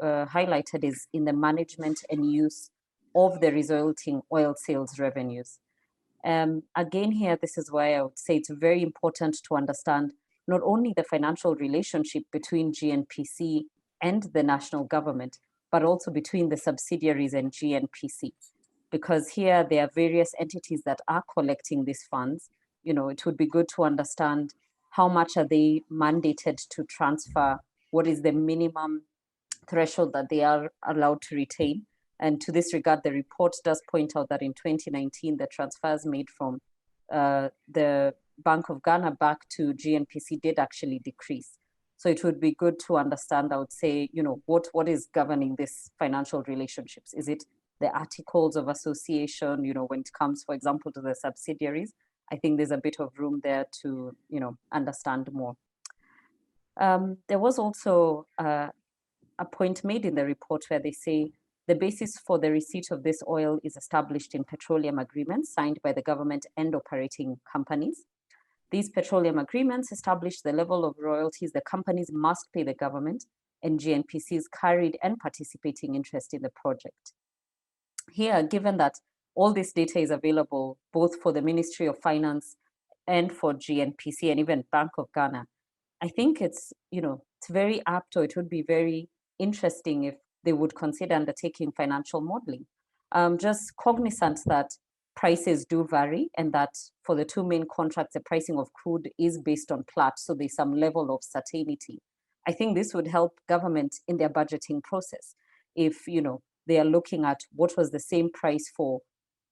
Speaker 11: highlighted is in the management and use of the resulting oil sales revenues. Again, here, this is why I would say it's very important to understand not only the financial relationship between GNPC and the national government, but also between the subsidiaries and GNPC. Because here there are various entities that are collecting these funds. It would be good to understand how much are they mandated to transfer, what is the minimum threshold that they are allowed to retain. And to this regard, the report does point out that in 2019, the transfers made from the Bank of Ghana back to GNPC did actually decrease. So it would be good to understand, I would say, what is governing these financial relationships? Is it the articles of association, when it comes, for example, to the subsidiaries? I think there's a bit of room there to, understand more. There was also a point made in the report where they say the basis for the receipt of this oil is established in petroleum agreements signed by the government and operating companies. These petroleum agreements establish the level of royalties the companies must pay the government and GNPC's carried and participating interest in the project. Here, given that all this data is available both for the Ministry of Finance and for GNPC and even Bank of Ghana, I think it's very apt, or it would be very interesting if they would consider undertaking financial modeling. Just cognizant that prices do vary, and that for the 2 main contracts, the pricing of crude is based on Platts, so there's some level of certainty. I think this would help government in their budgeting process. If they are looking at what was the same price for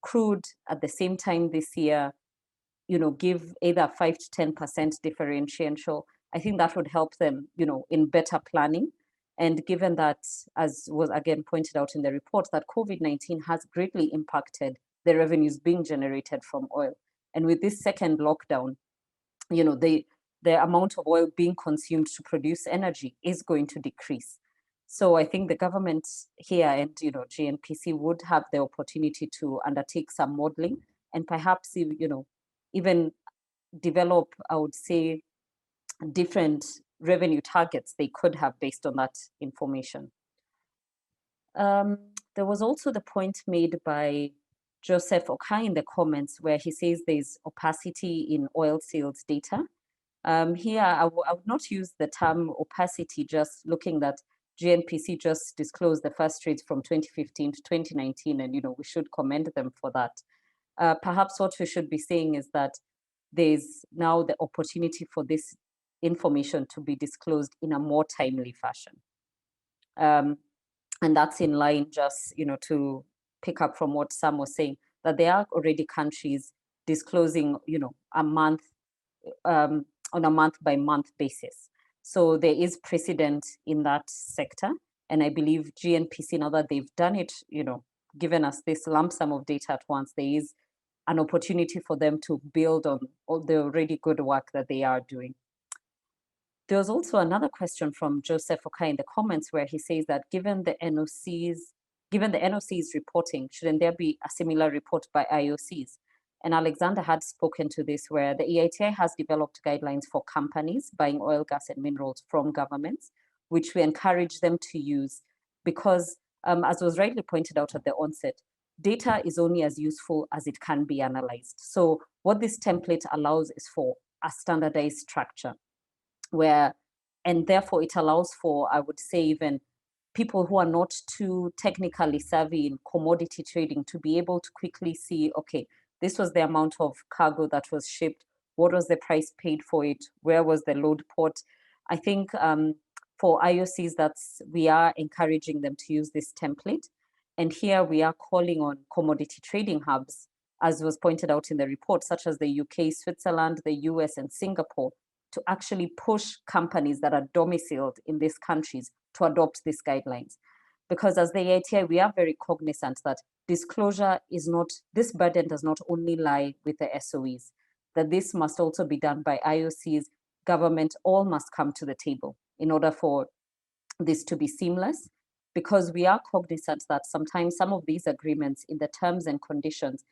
Speaker 11: crude at the same time this year, give either 5 to 10% differential, I think that would help them, in better planning. And given that, as was again pointed out in the report, that COVID-19 has greatly impacted the revenues being generated from oil. And with this second lockdown, the amount of oil being consumed to produce energy is going to decrease. So I think the government here and GNPC would have the opportunity to undertake some modeling and perhaps even develop, I would say, different revenue targets they could have based on that information. There was also the point made by Joseph Okai in the comments where he says there's opacity in oil sales data. Here, I would not use the term opacity, just looking that GNPC just disclosed the first trades from 2015 to 2019, and we should commend them for that. Perhaps what we should be saying is that there's now the opportunity for this information to be disclosed in a more timely fashion. And that's in line, just, to pick up from what Sam was saying, that there are already countries disclosing, a month, on a month-by-month basis. So there is precedent in that sector. And I believe GNPC, now that they've done it, given us this lump sum of data at once, there is an opportunity for them to build on all the already good work that they are doing. There was also another question from Joseph Okai in the comments where he says that given the NOC's reporting, shouldn't there be a similar report by IOCs? And Alexander had spoken to this, where the EITI has developed guidelines for companies buying oil, gas, and minerals from governments, which we encourage them to use because, as was rightly pointed out at the onset, data is only as useful as it can be analyzed. So what this template allows is for a standardized structure and therefore it allows for, I would say, even people who are not too technically savvy in commodity trading to be able to quickly see, okay, this was the amount of cargo that was shipped, what was the price paid for it, where was the load port. I think for IOCs, we are encouraging them to use this template. And here we are calling on commodity trading hubs, as was pointed out in the report, such as the UK, Switzerland, the US, and Singapore, to actually push companies that are domiciled in these countries to adopt these guidelines. Because as the EITI, we are very cognizant that disclosure this burden does not only lie with the SOEs, that this must also be done by IOCs, government, all must come to the table in order for this to be seamless, because we are cognizant that sometimes some of these agreements in the terms and conditions,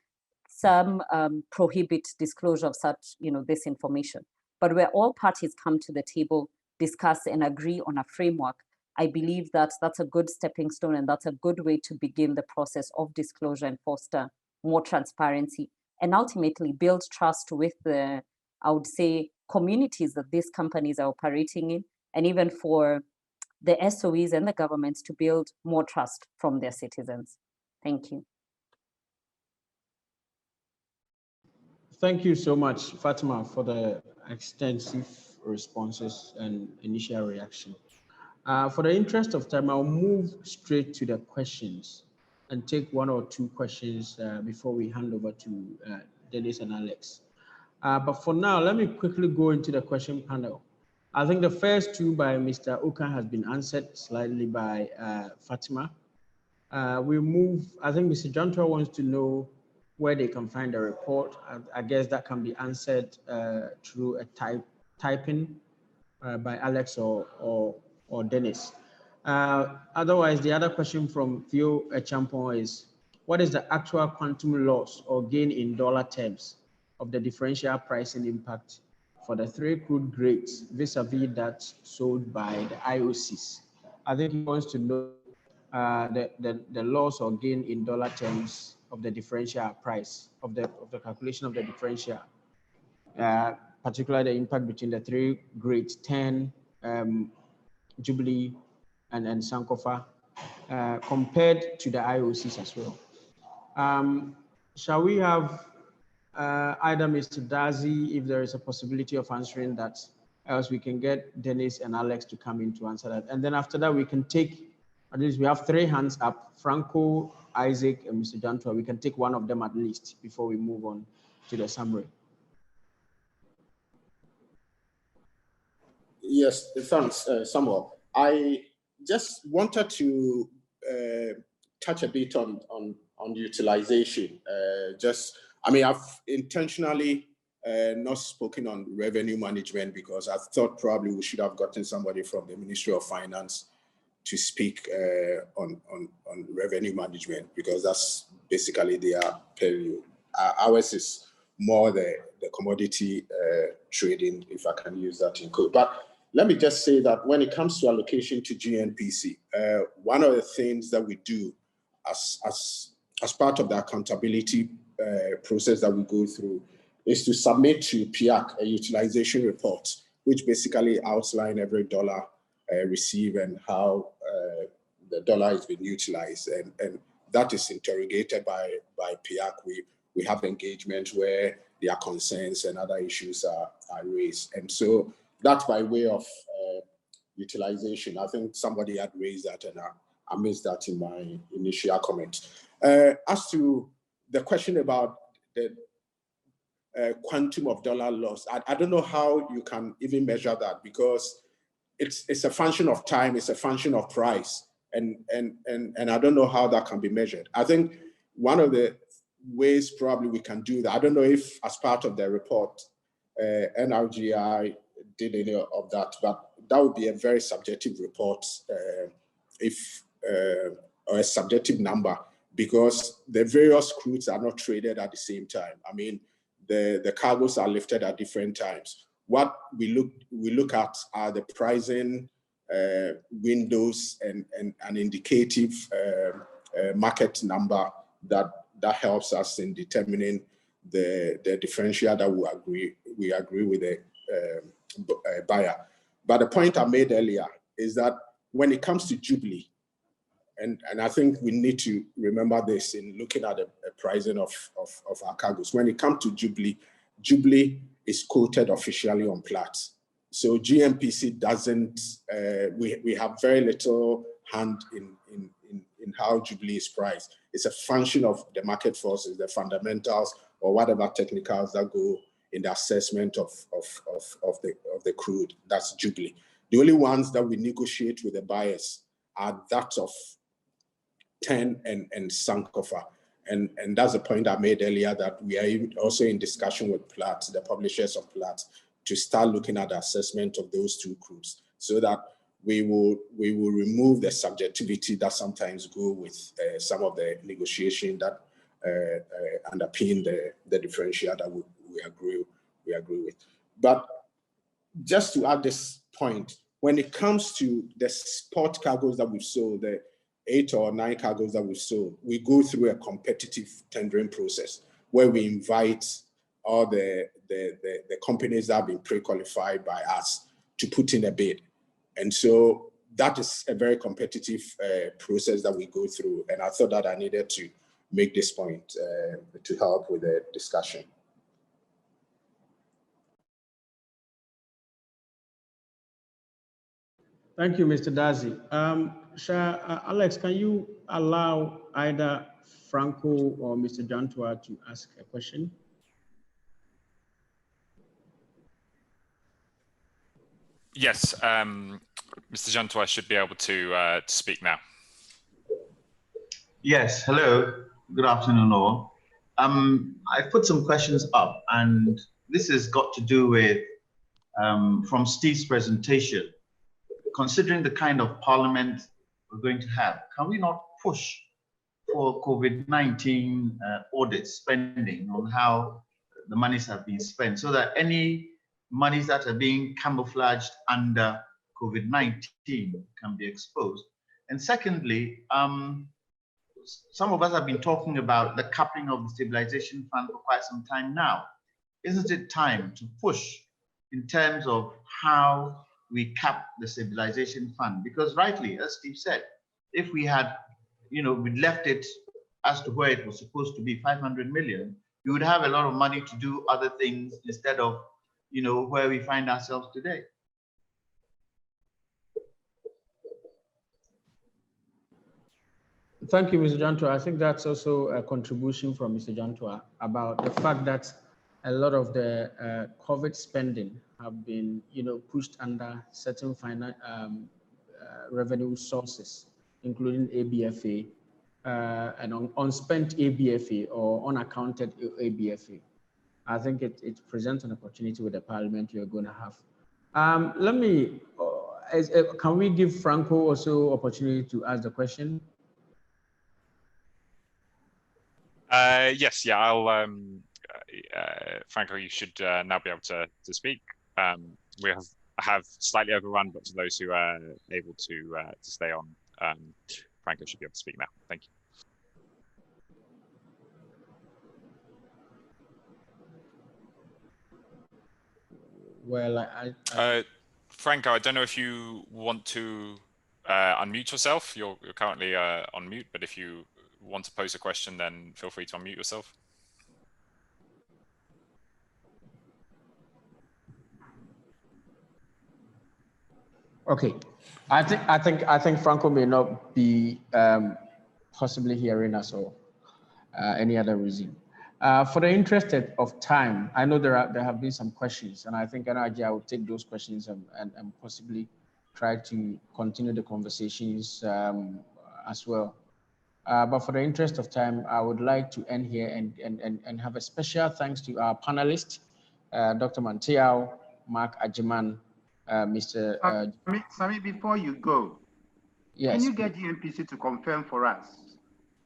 Speaker 11: some prohibit disclosure of such, this information. But where all parties come to the table, discuss and agree on a framework, I believe that that's a good stepping stone and that's a good way to begin the process of disclosure and foster more transparency and ultimately build trust with the, I would say, communities that these companies are operating in, and even for the SOEs and the governments to build more trust from their citizens. Thank you.
Speaker 7: Thank you so much, Fatima, for the extensive responses and initial reaction. For the interest of time, I'll move straight to the questions and take one or two questions before we hand over to Dennis and Alex. But for now, let me quickly go into the question panel. I think the first two by Mr. Okan has been answered slightly by Fatima. We move, I think Mr. Jantua wants to know where they can find the report. I guess that can be answered through a typing by Alex or Dennis. Otherwise, the other question from Theo Echampon is, what is the actual quantum loss or gain in dollar terms of the differential pricing impact for the 3 crude grades vis-a-vis that sold by the IOCs? I think he wants to know the loss or gain in dollar terms of the differential price of the calculation of the differential, particularly the impact between the 3 grades, 10, Jubilee, and Sankofa, compared to the IOCs as well. Shall we have either Mr. Dazi, if there is a possibility of answering that, else we can get Dennis and Alex to come in to answer that. And then after that, we can take, at least we have 3 hands up, Franco, Isaac, and Mr. Jantua. We can take one of them at least before we move on to the summary.
Speaker 8: Yes, thanks, Samuel. I just wanted to touch a bit on utilization. I've intentionally not spoken on revenue management because I thought probably we should have gotten somebody from the Ministry of Finance to speak on revenue management, because that's basically their purview. Ours is more the commodity trading, if I can use that in code. But let me just say that when it comes to allocation to GNPC, one of the things that we do as part of the accountability process that we go through is to submit to PIAC a utilization report, which basically outline every dollar received and how the dollar is being utilized, and that is interrogated by PIAC. We have engagement where their concerns and other issues are raised, and so that's by way of utilization. I think somebody had raised that, and I missed that in my initial comment. As to the question about the quantum of dollar loss, I don't know how you can even measure that, because it's a function of time, it's a function of price, and I don't know how that can be measured. I think one of the ways probably we can do that, I don't know if as part of the report, NRGI did any of that, but that would be a very subjective report, or a subjective number, because the various crudes are not traded at the same time. I mean, the cargoes are lifted at different times. What we look at are the pricing windows and an indicative market number that helps us in determining the differential that we agree with the buyer. But the point I made earlier is that when it comes to Jubilee, and I think we need to remember this in looking at the pricing of our cargoes. When it comes to Jubilee is quoted officially on Platts. So GMPC doesn't, we have very little hand in how Jubilee is priced. It's a function of the market forces, the fundamentals, or whatever technicals that go in the assessment of the crude. That's Jubilee. The only ones that we negotiate with the buyers are that of TEN and Sankofa. And that's the point I made earlier, that we are also in discussion with Platts, the publishers of Platts, to start looking at the assessment of those two crudes, so that we will remove the subjectivity that sometimes go with some of the negotiation that underpin the differential that we agree with. But just to add this point, when it comes to the spot cargoes that we've sold, the 8 or 9 cargoes that we've sold, we go through a competitive tendering process where we invite all the companies that have been pre-qualified by us to put in a bid. And so that is a very competitive process that we go through. And I thought that I needed to make this point to help with the discussion.
Speaker 7: Thank you, Mr. Dazi. Alex, can you allow either Franco or Mr. Jantua to ask a question?
Speaker 3: Yes, Mr. Jantua should be able to speak now.
Speaker 12: Yes, hello, good afternoon all. I've put some questions up, and this has got to do with, from Steve's presentation, considering the kind of parliament we're going to have, can we not push for COVID-19 audit spending on how the monies have been spent, so that any monies that are being camouflaged under COVID-19 can be exposed? And secondly, some of us have been talking about the capping of the stabilization fund for quite some time now. Isn't it time to push in terms of how we cap the stabilization fund? Because rightly, as Steve said, if we had, we left it as to where it was supposed to be, 500 million, we would have a lot of money to do other things instead of, where we find ourselves today.
Speaker 7: Thank you, Mr. Jantua. I think that's also a contribution from Mr. Jantua about the fact that a lot of the COVID spending have been, pushed under certain revenue sources, including ABFA and unspent ABFA or unaccounted ABFA. I think it presents an opportunity with the parliament you're going to have. Can we give Franco also opportunity to ask the question?
Speaker 3: Yes, yeah, I'll, Franco, you should now be able to speak. We have slightly overrun, but for those who are able to stay on, Franco should be able to speak now. Thank you.
Speaker 7: Well,
Speaker 3: Franco, I don't know if you want to unmute yourself. You're currently on mute, but if you want to pose a question, then feel free to unmute yourself.
Speaker 7: Okay, I think Franco may not be possibly hearing us or any other reason. For the interest of time, I know there have been some questions, and I think NRG will take those questions and possibly try to continue the conversations as well. But for the interest of time, I would like to end here and have a special thanks to our panelists, Dr. Mantiao, Mark Ajiman, Mr.
Speaker 9: Sami, before you go,
Speaker 7: yes,
Speaker 9: can you get GNPC to confirm for us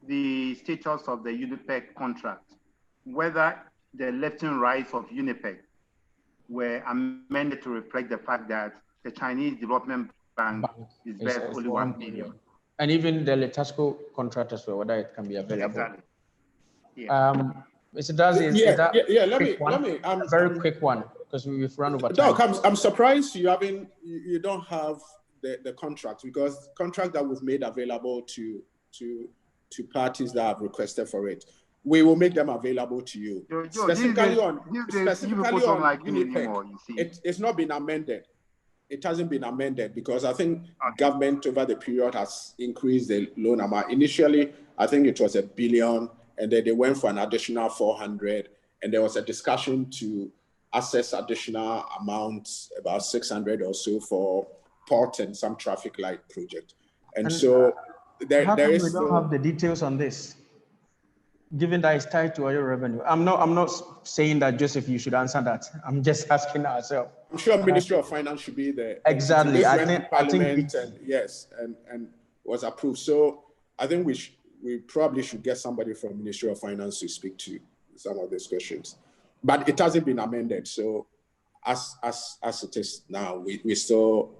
Speaker 9: the status of the UNIPEC contract, whether the left and rights of UNIPEC were amended to reflect the fact that the Chinese Development Bank disbursed only 1 billion?
Speaker 7: And even the Letasco contract as well, whether it can be available.
Speaker 9: Exactly. Yeah.
Speaker 7: Mr. Dazi,
Speaker 8: let me
Speaker 7: a very quick one, because we've run over time.
Speaker 8: Doc, I'm surprised you don't have the contract, because contract that we've made available to parties that have requested for it, we will make them available to you. Specifically on UNIPEC, it's not been amended. It hasn't been amended because I think government over the period has increased the loan amount. Initially, I think it was $1 billion, and then they went for an additional 400, and there was a discussion to assess additional amounts, about 600 or so for port and some traffic light project. And so there is.
Speaker 7: We don't have the details on this, given that it's tied to oil revenue. I'm not saying that, Joseph, you should answer that. I'm just asking ourselves.
Speaker 8: I'm sure Ministry of Finance should be there.
Speaker 7: Exactly. I think
Speaker 8: yes, and was approved. So I think we probably should get somebody from Ministry of Finance to speak to some of these questions. But it hasn't been amended. So as it is now, we still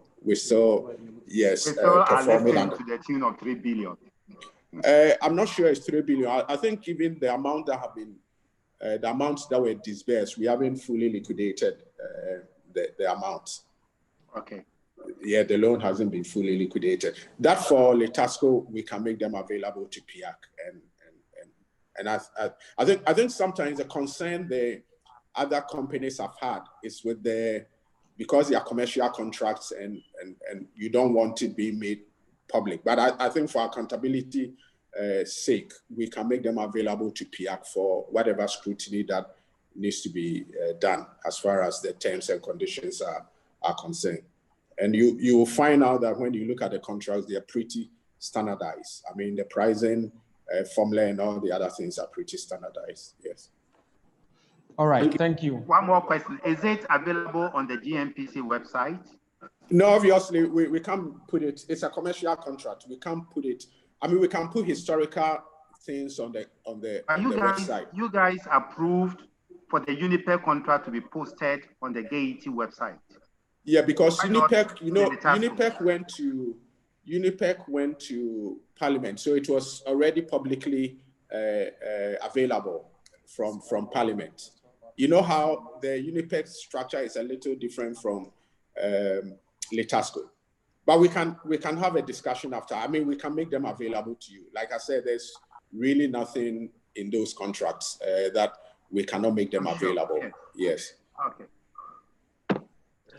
Speaker 8: yes performing
Speaker 9: to the tune of 3 billion.
Speaker 8: I'm not sure it's 3 billion. I think even the amount that have been the amounts that were disbursed, we haven't fully liquidated the amount.
Speaker 9: Okay.
Speaker 8: Yeah, the loan hasn't been fully liquidated. That for Letasco, we can make them available to PIAC, and I think sometimes the concern the other companies have had is with because they are commercial contracts and you don't want it being made public. But I think for accountability sake, we can make them available to PIAC for whatever scrutiny that needs to be done as far as the terms and conditions are concerned. And you will find out that when you look at the contracts, they are pretty standardized. I mean, the pricing formula and all the other things are pretty standardized, yes.
Speaker 7: All right, thank you.
Speaker 9: One more question. Is it available on the GNPC website?
Speaker 8: No, obviously, we can't put it. It's a commercial contract. We can't put it. I mean, we can put historical things on the website.
Speaker 9: You guys approved for the UNIPEC contract to be posted on the GAIT website.
Speaker 8: Yeah, because UNIPEC went to Parliament, so it was already publicly available from Parliament. You know how the UNIPEC structure is a little different from Letasco, but we can have a discussion after. I mean, we can make them available to you. Like I said, there's really nothing in those contracts that we cannot make them available. Yes.
Speaker 9: Okay.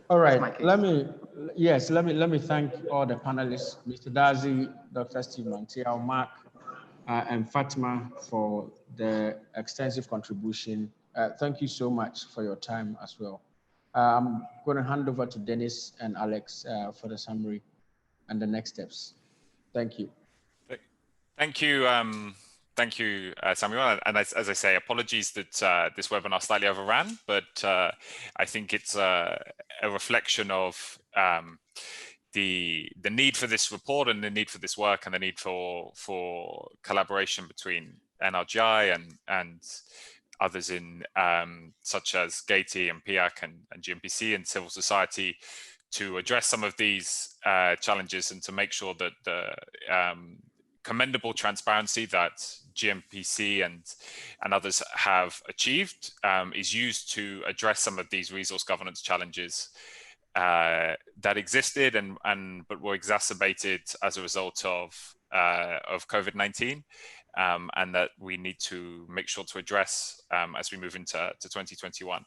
Speaker 7: All right. Let me thank all the panelists, Mr. Dazi, Dr. Steve Mantiao, Mark, and Fatima for the extensive contribution. Thank you so much for your time as well. I'm going to hand over to Dennis and Alex for the summary and the next steps. Thank you.
Speaker 3: Thank you. Thank you, Samuel. And as I say, apologies that this webinar slightly overran, but I think it's a reflection of the need for this report and the need for this work and the need for collaboration between NRGI and others in such as GAITI and PIAC and GNPC and civil society to address some of these challenges and to make sure that the commendable transparency that GNPC and others have achieved is used to address some of these resource governance challenges that existed but were exacerbated as a result of COVID-19. And that we need to make sure to address as we move into 2021.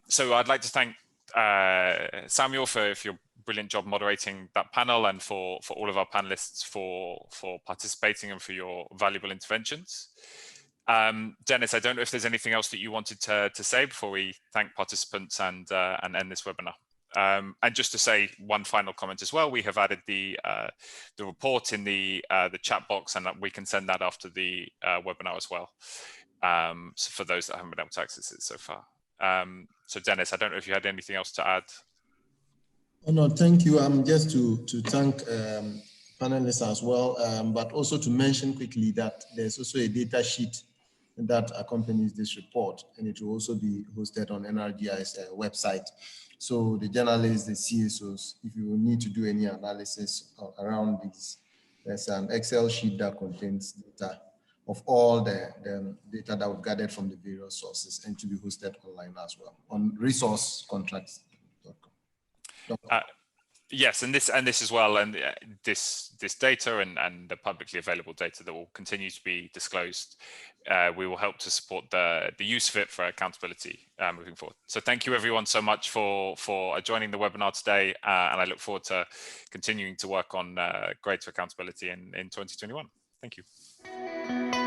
Speaker 3: So I'd like to thank Samuel for your brilliant job moderating that panel, and for all of our panelists for participating and for your valuable interventions. Dennis, I don't know if there's anything else that you wanted to say before we thank participants and end this webinar. And just to say one final comment as well, we have added the report in the chat box, and we can send that after the webinar as well. So for those that haven't been able to access it so far. So Dennis, I don't know if you had anything else to add.
Speaker 1: Oh, no, thank you. Just to thank panelists as well, but also to mention quickly that there's also a data sheet that accompanies this report, and it will also be hosted on NRGI's website. So the journalists, the CSOs, if you need to do any analysis around this, there's an Excel sheet that contains data of all the data that we've gathered from the various sources, and to be hosted online as well on resourcecontracts.com.
Speaker 3: Yes, and this as well, and this data and the publicly available data that will continue to be disclosed, we will help to support the use of it for accountability moving forward. So thank you everyone so much for joining the webinar today, and I look forward to continuing to work on greater accountability in 2021. Thank you.